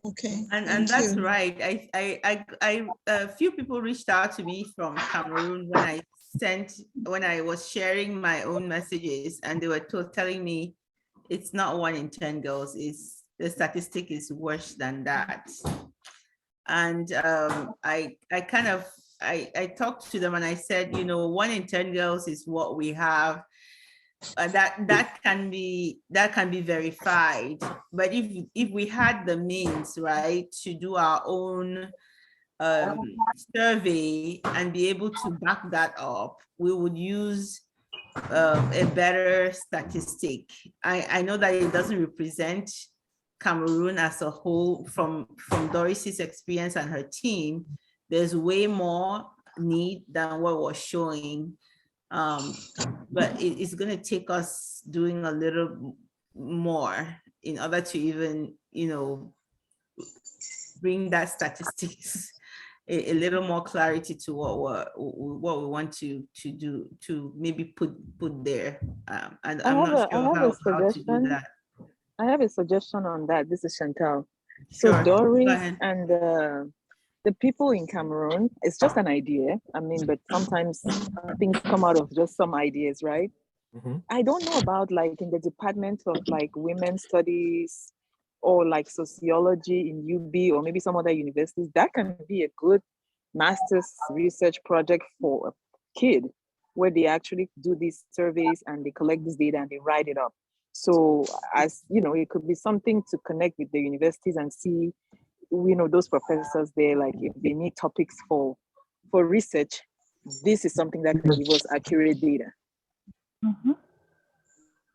Okay.
And that's right. A few people reached out to me from Cameroon when I was sharing my own messages, and they were telling me it's not 1 in 10 girls. The statistic is worse than that. And I talked to them and I said, 1 in 10 girls is what we have. that can be verified. But if we had the means, right, to do our own survey and be able to back that up, we would use a better statistic. I know that it doesn't represent Cameroon as a whole. From Doris's experience and her team, there's way more need than what was showing. But it's going to take us doing a little more in order to even, bring that statistics a little more clarity to what we want to do, to maybe put there. And I'm not sure how to do that.
I have a suggestion on that. This is Chantal. So
Sure.
Doris and the people in Cameroon, it's just an idea. I mean, but sometimes things come out of just some ideas, right?
Mm-hmm.
I don't know about like in the Department of like Women's Studies or like sociology in UB or maybe some other universities, that can be a good master's research project for a kid where they actually do these surveys and they collect this data and they write it up. So as you know, it could be something to connect with the universities and see, those professors there, like if they need topics for research, this is something that can give us accurate data.
Mm-hmm.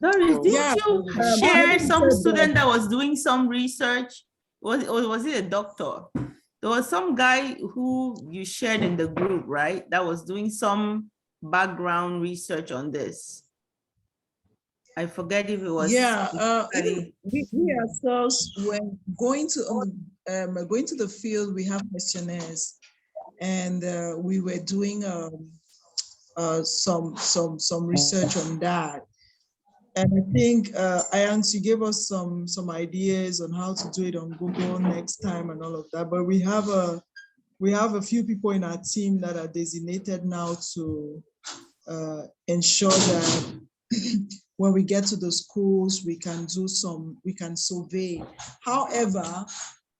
Doris, didn't you share some student that was doing some research? Was it a doctor? There was some guy who you shared in the group, right? That was doing some background research on this. I forget if it was.
Yeah, we ourselves, when going to the field, we have questionnaires, and we were doing some research on that. And I think Ayans, you gave us some ideas on how to do it on Google next time and all of that. But we have a few people in our team that are designated now to ensure that when we get to the schools, we can survey. However,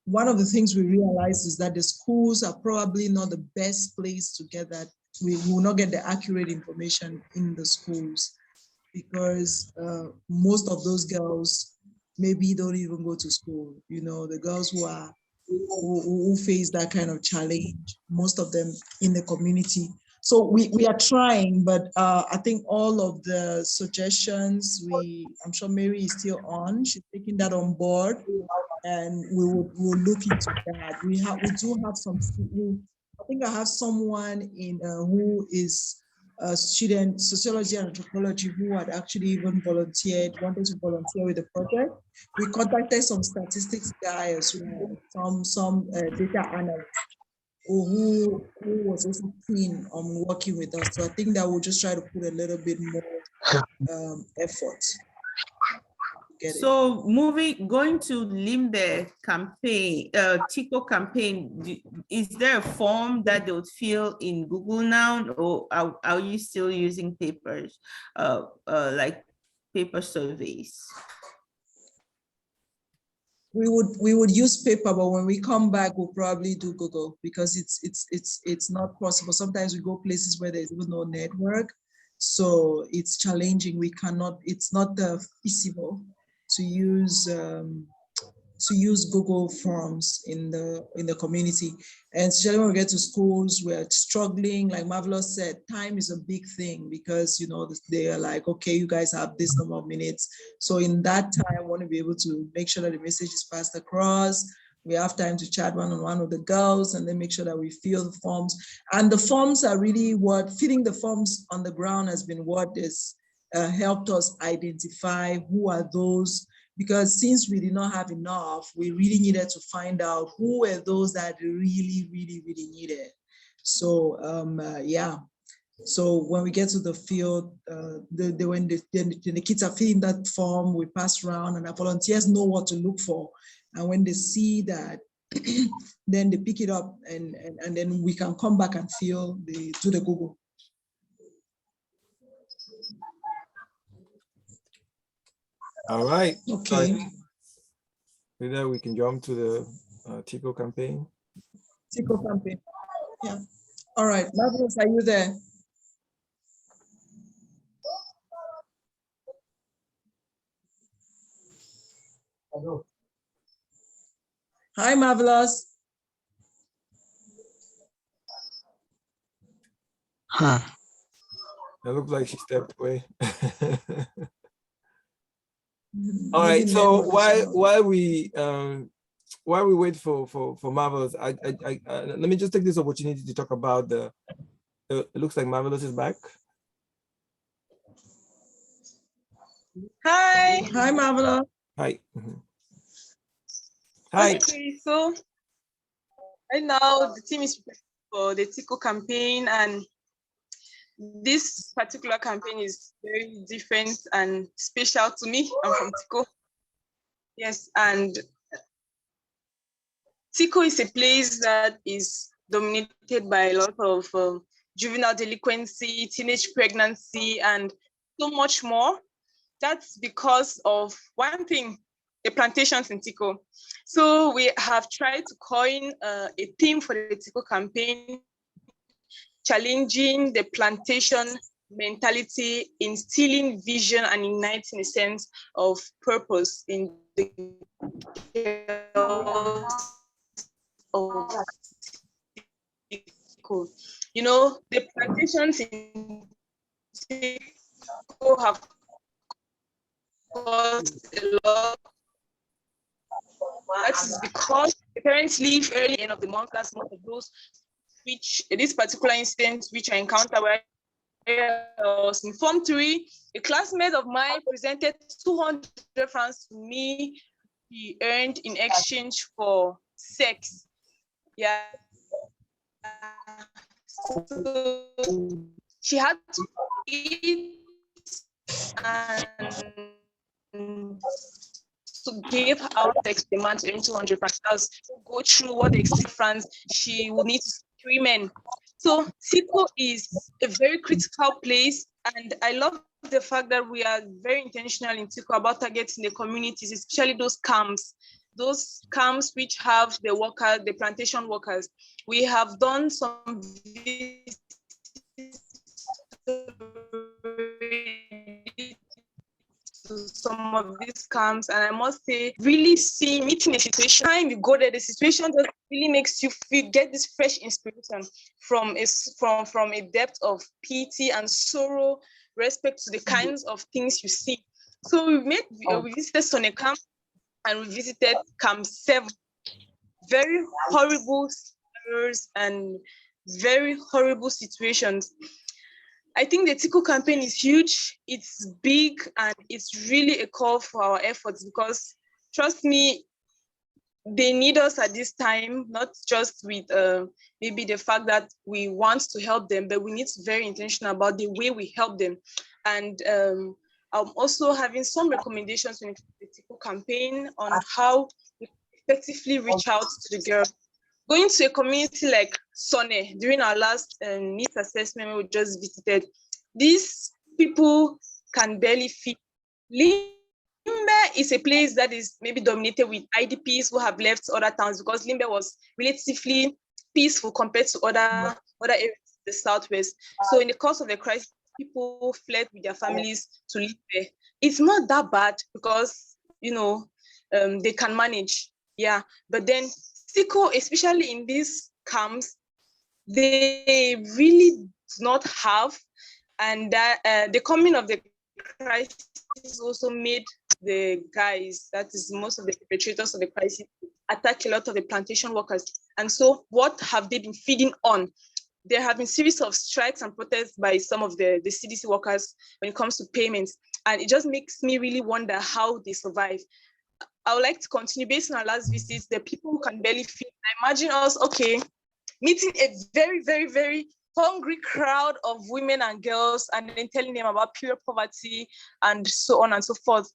one of the things we realized is that the schools are probably not the best place to get that. We will not get the accurate information in the schools, because most of those girls maybe don't even go to school. The girls who face that kind of challenge, most of them in the community. So we are trying, but I think all of the suggestions, I'm sure Mary is still on. She's taking that on board, and we'll look into that. We do have some. I think I have someone who is a student, sociology and anthropology, who had actually even wanted to volunteer with the project. We contacted some statistics guy as well, some data analyst who was also keen on working with us. So I think that we'll just try to put a little bit more effort.
So going to Limbe campaign, Tiko campaign, is there a form that they would fill in Google now, or are you still using papers, like paper surveys?
We would use paper, but when we come back, we'll probably do Google, because it's not possible. Sometimes we go places where there's even no network, so it's challenging. It's not feasible to use Google Forms in the community. And especially when we get to schools, we're struggling. Like Marvelous said, time is a big thing, because they are like, okay, you guys have this number of minutes. So in that time, I want to be able to make sure that the message is passed across. We have time to chat one-on-one with the girls, and then make sure that we fill the forms. And the forms are really filling the forms on the ground has been what has helped us identify who are those. Because since we did not have enough, we really needed to find out who were those that really, really, really needed. So yeah. So when we get to the field, when the kids are filling that form, we pass around, and our volunteers know what to look for. And when they see that, then they pick it up, and then we can come back and do the Google.
All right.
Okay.
With that, we can jump to the Tico campaign.
Tico campaign. Yeah. All right. Marvelous, are you there? Hi, Marvelous.
It looks like she stepped away. All right. So while we wait for Marvelous, let me just take this opportunity to talk about the. It looks like Marvelous is back.
Hi.
Hi, Marvelous.
Hi. Hi.
Okay, so right now the team is preparing for the Tico campaign, and this particular campaign is very different and special to me. I'm from Tico. Yes, and Tico is a place that is dominated by a lot of juvenile delinquency, teenage pregnancy, and so much more. That's because of one thing, the plantations in Tico. So we have tried to coin a theme for the Tico campaign, challenging the plantation mentality, instilling vision, and igniting a sense of purpose in the girls of Tico. You know, the plantations in Tico have caused a lot. That is because the parents leave early end of the month. That's most of those which this particular instance which I encountered where I was in Form 3, a classmate of mine presented 200 francs to me he earned in exchange for sex. Yeah. So she had to eat and to give out sex demand to earn 200 francs. Go through what the 60 francs she will need to 3 men. So Tiko is a very critical place, and I love the fact that we are very intentional in Tiko about targeting the communities, especially those camps which have the workers, the plantation workers. We have done some visits to some of these camps, and I must say, really meeting a situation, time you go there, the situation just really makes you get this fresh inspiration from a depth of pity and sorrow, respect to the kinds of things you see. So we visited Sone Camp and we visited Camp 7. Very horrible scenarios and very horrible situations. I think the Tiko campaign is huge, it's big, and it's really a call for our efforts because, trust me, they need us at this time, not just with maybe the fact that we want to help them, but we need to be very intentional about the way we help them. And I'm also having some recommendations when it comes to the Tiko campaign on how we effectively reach out to the girls. Going to a community like Sone during our last needs assessment we just visited, these people can barely feed. Limbe is a place that is maybe dominated with IDPs who have left other towns because Limbe was relatively peaceful compared to other areas in the southwest. So in the course of the crisis, people fled with their families to Limbe. It's not that bad because they can manage. Yeah, but then Tiko, especially in these camps, they really do not have, and that the coming of the crisis also made the guys, that is most of the perpetrators of the crisis, attack a lot of the plantation workers. And so what have they been feeding on? There have been series of strikes and protests by some of the CDC workers when it comes to payments. And it just makes me really wonder how they survive. I would like to continue based on our last visit, the people who can barely feed. I imagine us, meeting a very, very, very hungry crowd of women and girls and then telling them about pure poverty and so on and so forth.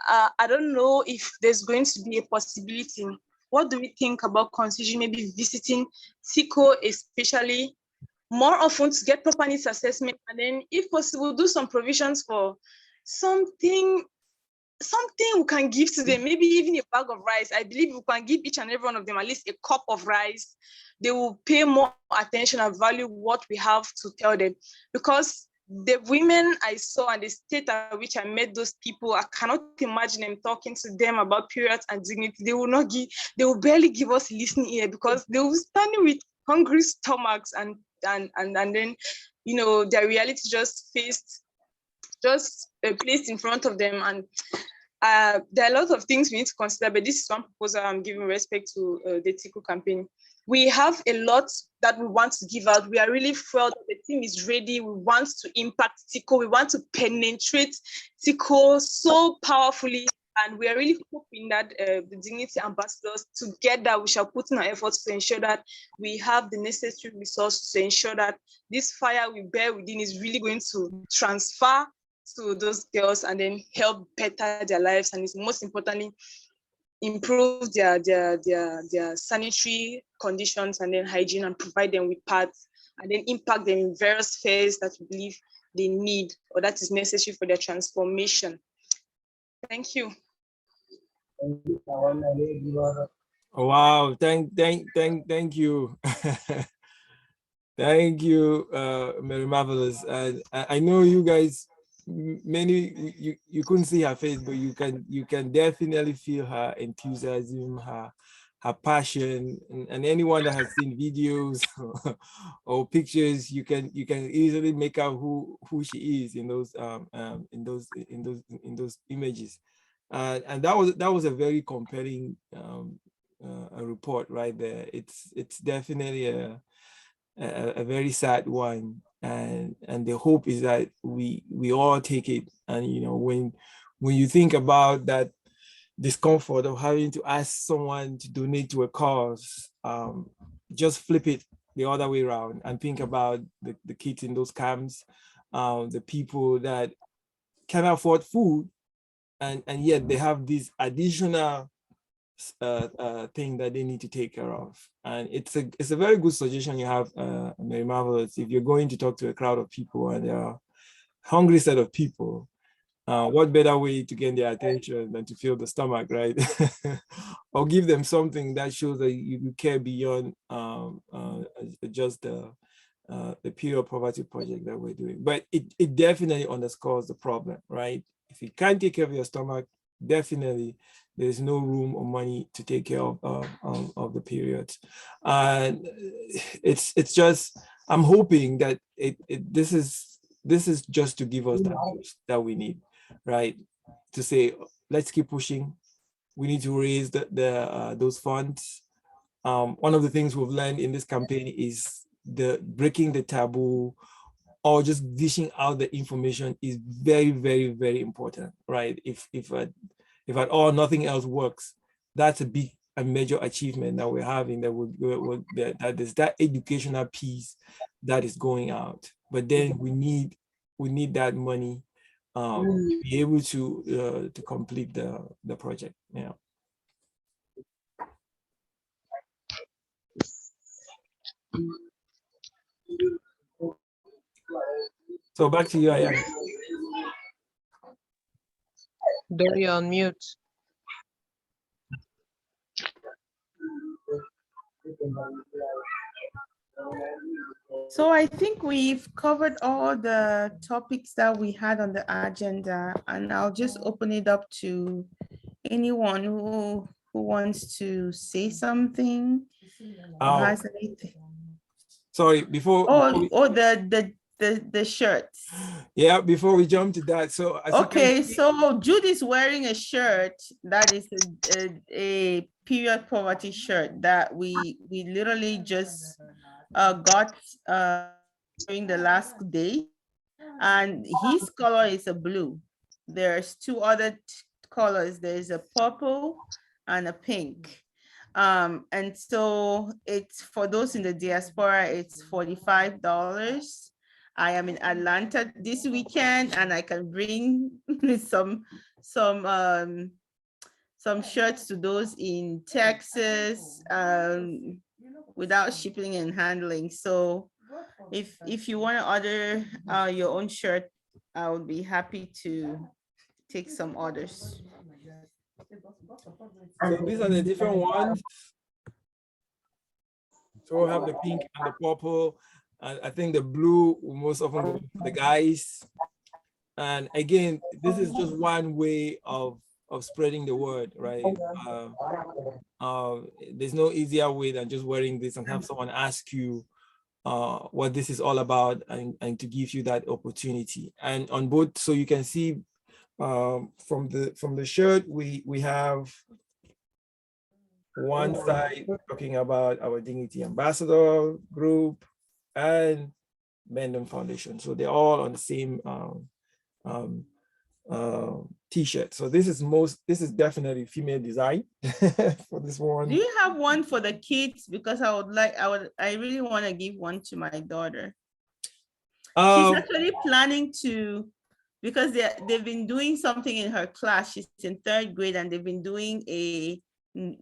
I don't know if there's going to be a possibility. What do we think about considering maybe visiting Tiko, especially more often to get proper needs assessment, and then if possible, do some provisions for something we can give to them, maybe even a bag of rice. I believe we can give each and every one of them at least a cup of rice. They will pay more attention and value what we have to tell them, because the women I saw and the state at which I met those people, I cannot imagine them talking to them about periods and dignity. They will barely give us listening ear because they will stand with hungry stomachs and then, you know, their reality just placed in front of them. And there are a lot of things we need to consider, but this is one proposal I'm giving respect to the Tico campaign. We have a lot that we want to give out. We are really thrilled. The team is ready. We want to impact Tico. We want to penetrate Tico so powerfully. And we are really hoping that the Dignity Ambassadors together, we shall put in our efforts to ensure that we have the necessary resources to ensure that this fire we bear within is really going to transfer to those girls and then help better their lives. And it's most importantly, improve their sanitary conditions and then hygiene, and provide them with pads, and then impact them in various spheres that we believe they need or that is necessary for their transformation. Thank you.
Wow, thank you. Thank you, Mary Marvelous. And I know you guys, many you couldn't see her face, but you can definitely feel her enthusiasm, her passion, and anyone that has seen videos or pictures, you can easily make out who she is in those images. And that was a very compelling a report right there. It's definitely a very sad one, and the hope is that we all take it. And you know, when you think about that discomfort of having to ask someone to donate to a cause, just flip it the other way around and think about the kids in those camps, the people that can afford food, and yet they have this additional thing that they need to take care of. And it's a very good suggestion you have, Mary Marvelous. If you're going to talk to a crowd of people and there are hungry set of people, what better way to get their attention than to fill the stomach, right? Or give them something that shows that you care beyond just the period poverty project that we're doing. But it definitely underscores the problem, right? If you can't take care of your stomach, definitely there's no room or money to take care of the periods. And it's just, I'm hoping that this is just to give us that boost that we need, right? To say, let's keep pushing. We need to raise those funds. One of the things we've learned in this campaign is the breaking the taboo, or just dishing out the information, is very, very, very important, right? If at all nothing else works, that's a big and major achievement that we're having, that there's that educational piece that is going out. But then we need that money to be able to complete the project. Yeah. So back to you, Ayana.
Dory on mute.
So I think we've covered all the topics that we had on the agenda, and I'll just open it up to anyone who wants to say something. Has anything.
Sorry, before
the shirts.
Yeah, before we jump to that, so
okay, so Judy's wearing a shirt that is a period poverty shirt that we literally just got during the last day, and his color is a blue. There's two other colors. There's a purple and a pink. And so it's for those in the diaspora, it's $45. I am in Atlanta this weekend, and I can bring some shirts to those in Texas without shipping and handling. So if you want to order your own shirt, I would be happy to take some orders.
So these are the different ones. So we'll have the pink and the purple I think the blue will most often go for the guys. And again, this is just one way of spreading the word, right? There's no easier way than just wearing this and have someone ask you what this is all about, and to give you that opportunity. And on both, so you can see from the shirt, we have one side talking about our Dignity Ambassador group and Bendham Foundation. So they're all on the same t-shirt. So this is definitely female design for this one.
Do you have one for the kids? Because I really want to give one to my daughter. She's actually planning to, because they've been doing something in her class. She's in 3rd grade, and they've been doing a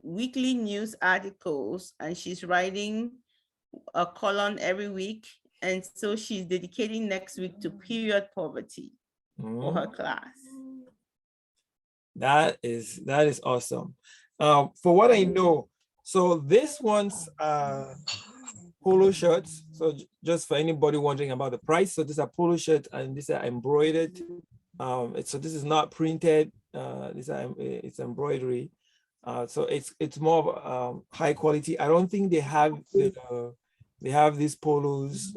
weekly news articles, and she's writing a column every week. And so she's dedicating next week to period poverty for her class.
That is awesome. For what I know, so this one's polo shirts. So just for anybody wondering about the price, so these are polo shirts and these are embroidered. So this is not printed. It's embroidery. So it's more of high quality. I don't think they have these polos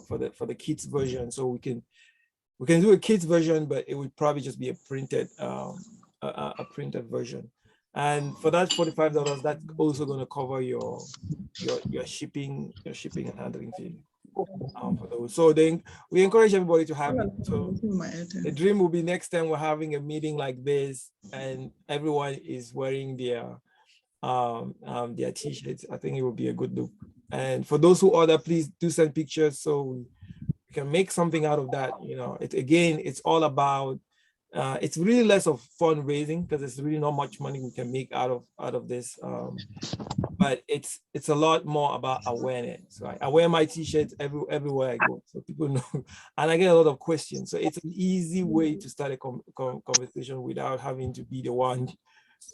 for the kids version. So we can do a kids version, but it would probably just be a printed version. And for that $45, that's also going to cover your shipping and handling fee for those. So then we encourage everybody to have it. So the dream will be next time we're having a meeting like this and everyone is wearing their t-shirts. I think it will be a good look. And for those who order, please do send pictures so we can make something out of that. You know, it's all about it's really less of fundraising because there's really not much money we can make out of this. But it's a lot more about awareness, right? I wear my t-shirts everywhere I go, so people know, and I get a lot of questions. So it's an easy way to start a conversation without having to be the one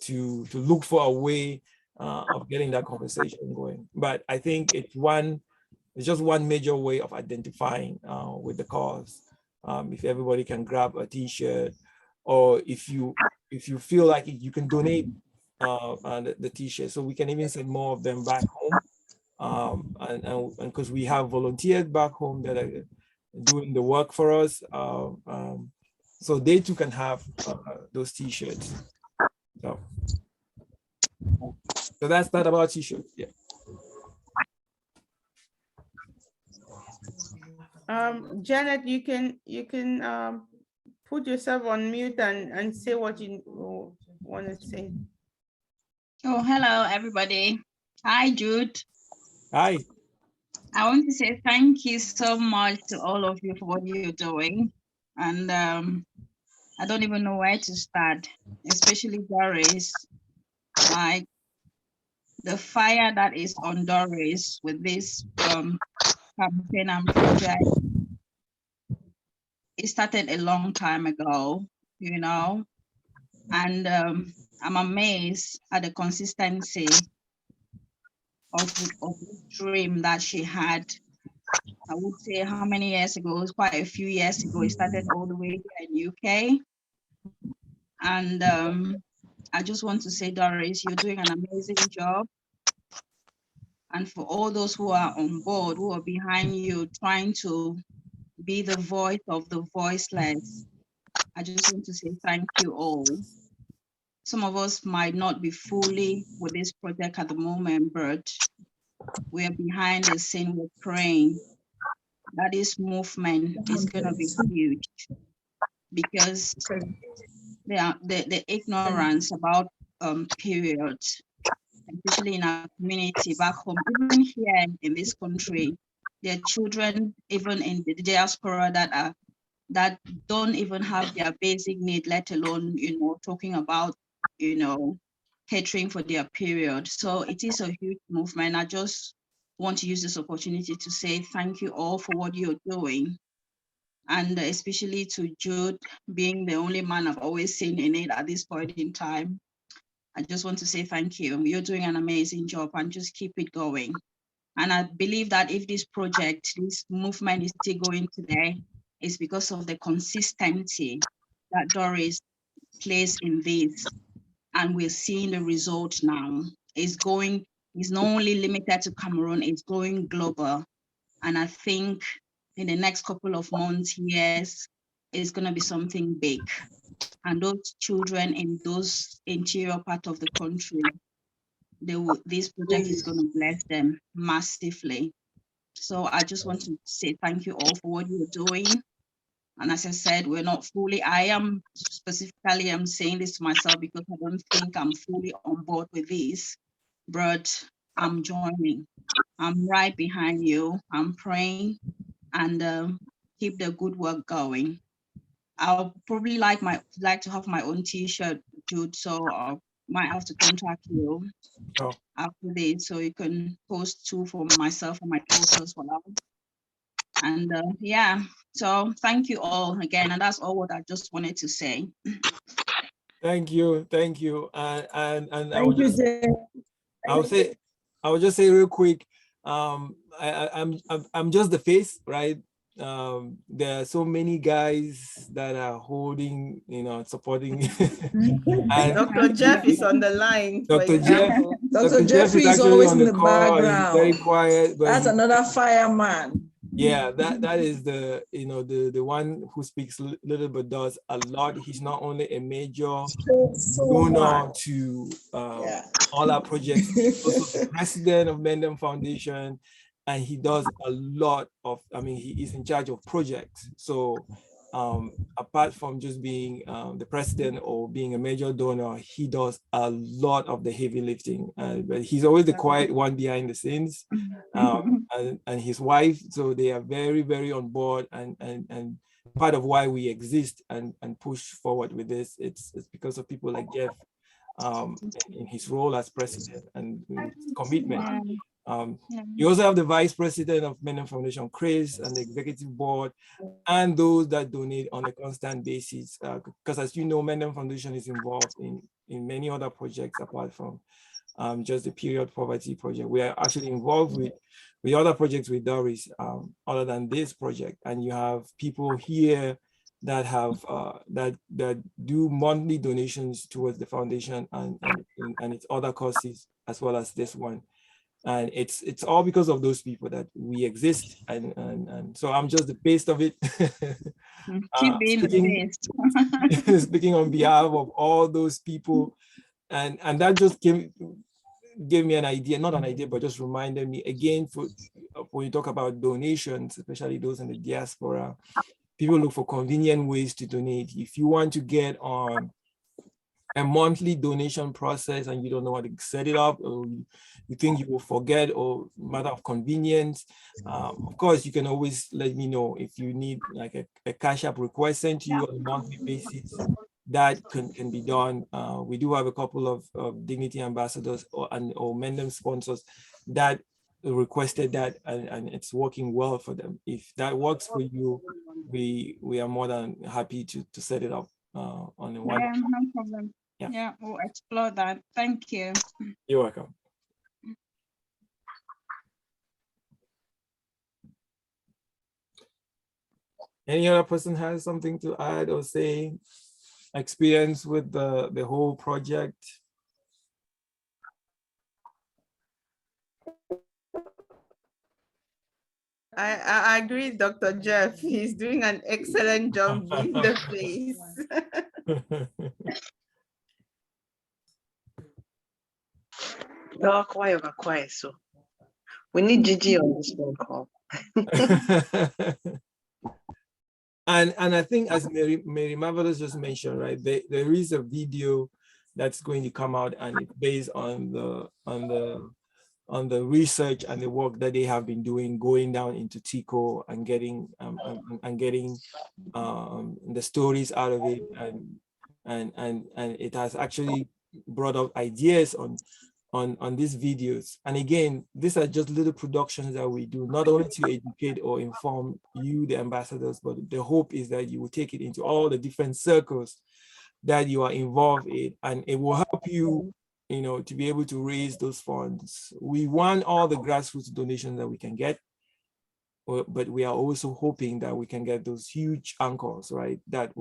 to look for a way of getting that conversation going. But I think it's just one major way of identifying with the cause. If everybody can grab a t-shirt, or if you feel like you can donate the t-shirt, so we can even send more of them back home, and because we have volunteers back home that are doing the work for us, so they too can have those t-shirts. So that's that about t-shirts. Yeah.
Janet, you can put yourself on mute and say what you want to say.
Oh, hello, everybody. Hi, Jude.
Hi.
I want to say thank you so much to all of you for what you're doing. And I don't even know where to start, especially Doris. Like the fire that is on Doris with this campaign and project, it started a long time ago, you know, and I'm amazed at the consistency of the dream that she had. I would say how many years ago? It was quite a few years ago. It started all the way here in UK. And I just want to say, Doris, you're doing an amazing job. And for all those who are on board, who are behind you, trying to be the voice of the voiceless, I just want to say thank you all. Some of us might not be fully with this project at the moment, but we're behind the scene, we're praying that this movement is going to be huge, because the ignorance about periods, especially in our community back home, even here in this country, there are children even in the diaspora that don't even have their basic need, let alone, you know, talking about, you know, catering for their period. So it is a huge movement. I just want to use this opportunity to say thank you all for what you're doing. And especially to Jude, being the only man I've always seen in it at this point in time. I just want to say thank you. You're doing an amazing job, and just keep it going. And I believe that if this project, this movement is still going today, it's because of the consistency that Doris placed in this. And we're seeing the result now. It's not only limited to Cameroon, it's going global. And I think in the next couple of months, years, it's gonna be something big. And those children in those interior part of the country, this project is gonna bless them massively. So I just want to say thank you all for what you're doing. And as I said, we're not fully, I'm saying this to myself because I don't think I'm fully on board with this, but I'm joining. I'm right behind you. I'm praying and keep the good work going. I'll probably like to have my own t-shirt, Jude, so I might have to contact you after this so you can post two for myself and my daughter as well. And yeah, so thank you all again, and that's all what I just wanted to say.
Thank you, and I
Thank you,
Jay. I would just say real quick, I'm just the face, right? There are so many guys that are holding, supporting.
And Dr. Jeff is on the line.
Dr. Jeff.
Dr. Jeffrey is always in the background.
He's very quiet. But
that's another fireman.
Yeah, that is the one who speaks little but does a lot. He's not only a major donor to all our projects, he's also the president of Mendem Foundation, and he does a lot of, he is in charge of projects. So apart from just being the president or being a major donor, he does a lot of the heavy lifting. But he's always the quiet one behind the scenes, and his wife. So they are very, very on board, and part of why we exist and push forward with this, it's because of people like Jeff in his role as president and his commitment. You also have the vice president of Mendem Foundation, Chris, and the executive board, and those that donate on a constant basis. Because as you know, Mendem Foundation is involved in many other projects apart from just the period poverty project. We are actually involved with other projects with Doris other than this project. And you have people here that have that do monthly donations towards the foundation and its other causes, as well as this one. And it's all because of those people that we exist, and so I'm just the face of it.
Keep being the face.
Speaking on behalf of all those people, and that just gave me an idea, not an idea, but just reminded me again, for when you talk about donations, especially those in the diaspora, people look for convenient ways to donate. If you want to get on a monthly donation process and you don't know how to set it up, or you think you will forget, or matter of convenience, of course you can always let me know if you need like a cash app request sent to you on a monthly basis. That can be done. We do have a couple of Dignity ambassadors or Mendem sponsors that requested that, and it's working well for them. If that works for you, we are more than happy to set it up on the one.
Yeah, no problem. Yeah, we'll explore that. Thank you.
You're welcome. Any other person has something to add or say? Experience with the whole project?
I agree, Dr. Jeff. He's doing an excellent job being the face.
No, quiet. So we need Gigi on this phone call.
And I think, as Mary Marvelous just mentioned, right, there is a video that's going to come out, and it's based on the research and the work that they have been doing, going down into Tiko and getting the stories out of it, and it has actually brought up ideas on these videos. And again, these are just little productions that we do, not only to educate or inform you, the ambassadors, but the hope is that you will take it into all the different circles that you are involved in, and it will help you to be able to raise those funds. We want all the grassroots donations that we can get, but we are also hoping that we can get those huge anchors, right? That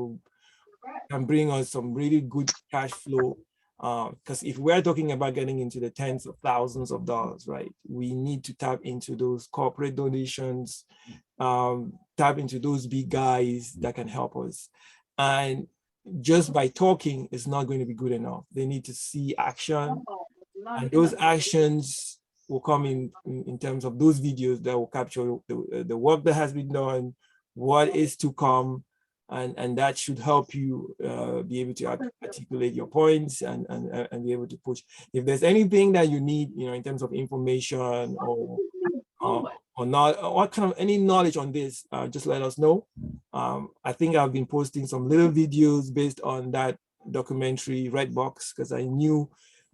can bring us some really good cash flow. Because if we're talking about getting into the tens of thousands of dollars, right, we need to tap into those corporate donations, tap into those big guys that can help us. And just by talking is not going to be good enough. They need to see action, and those actions will come in terms of those videos that will capture the work that has been done, what is to come, and that should help you be able to articulate your points and be able to push. If there's anything that you need, in terms of information or not, what kind of any knowledge on this, just let us know. I think I've been posting some little videos based on that documentary Red Box, because I knew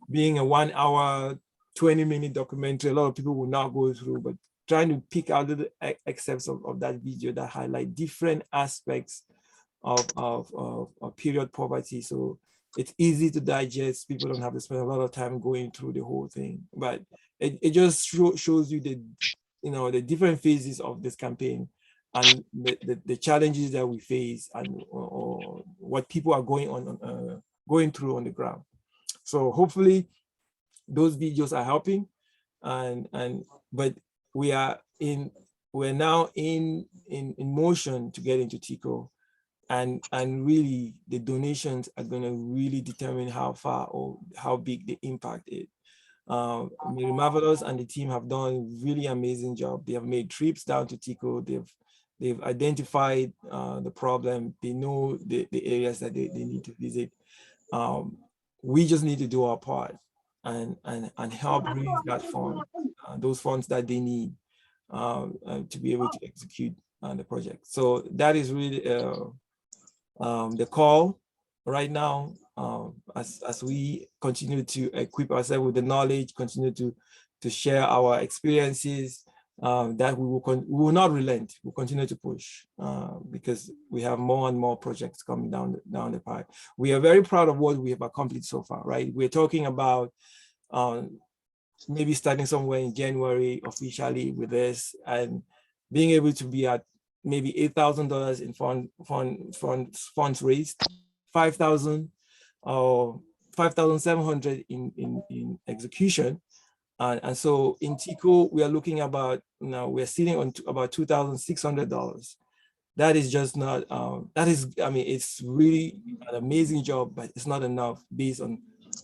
being a 1 hour, 20-minute documentary, a lot of people will not go through, but trying to pick out little excerpts of that video that highlight different aspects of period poverty. So it's easy to digest. People don't have to spend a lot of time going through the whole thing, but it just shows you the different phases of this campaign and the challenges that we face and or what people are going through on the ground. So hopefully those videos are helping, but we're now in motion to get into Tico, and really the donations are going to really determine how far or how big the impact is. Mary Marvelous and the team have done a really amazing job. They have made trips down to Tico. They've identified the problem. They know the areas that they need to visit. We just need to do our part and help raise that fund, those funds that they need to be able to execute the project. So that is really the call right now, as we continue to equip ourselves with the knowledge, continue to share our experiences, that we will not relent. We'll continue to push because we have more and more projects coming down the pipe. We are very proud of what we have accomplished so far, right? We're talking about maybe starting somewhere in January officially with this, and being able to be at maybe $8,000 in funds raised, 5,000 or 5,700 in execution. And so in Tico, we are looking about, we're sitting on about $2,600. That is just not, it's really an amazing job, but it's not enough based on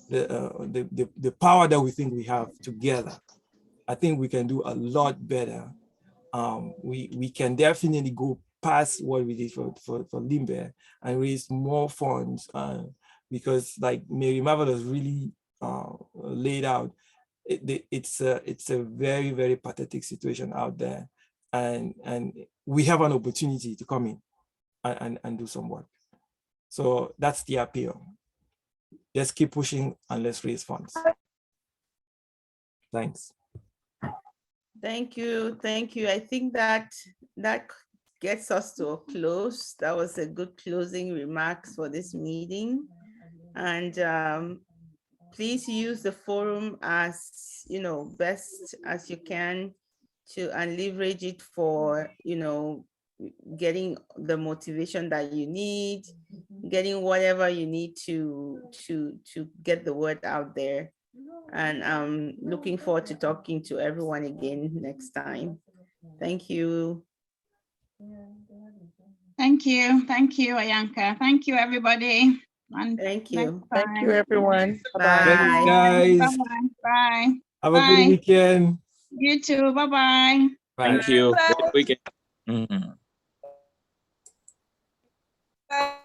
the power that we think we have together. I think we can do a lot better. We can definitely go past what we did for Limbe and raise more funds, because like Mary Marvelous really laid out, it's a very, very pathetic situation out there, and we have an opportunity to come in and do some work. So that's the appeal. Let's keep pushing and let's raise funds. Thanks.
Thank you. I think that gets us to a close. That was a good closing remarks for this meeting. And please use the forum as best as you can and leverage it for getting the motivation that you need, getting whatever you need to get the word out there. And I'm looking forward to talking to everyone again next time. Thank you.
Thank you, Ayanka. Thank you, everybody. And
thank you.
Thank you, everyone.
Bye.
Thanks, guys.
Bye-bye. Bye.
Have a good weekend.
You too. Bye-bye.
Thank you. Good weekend.
Bye.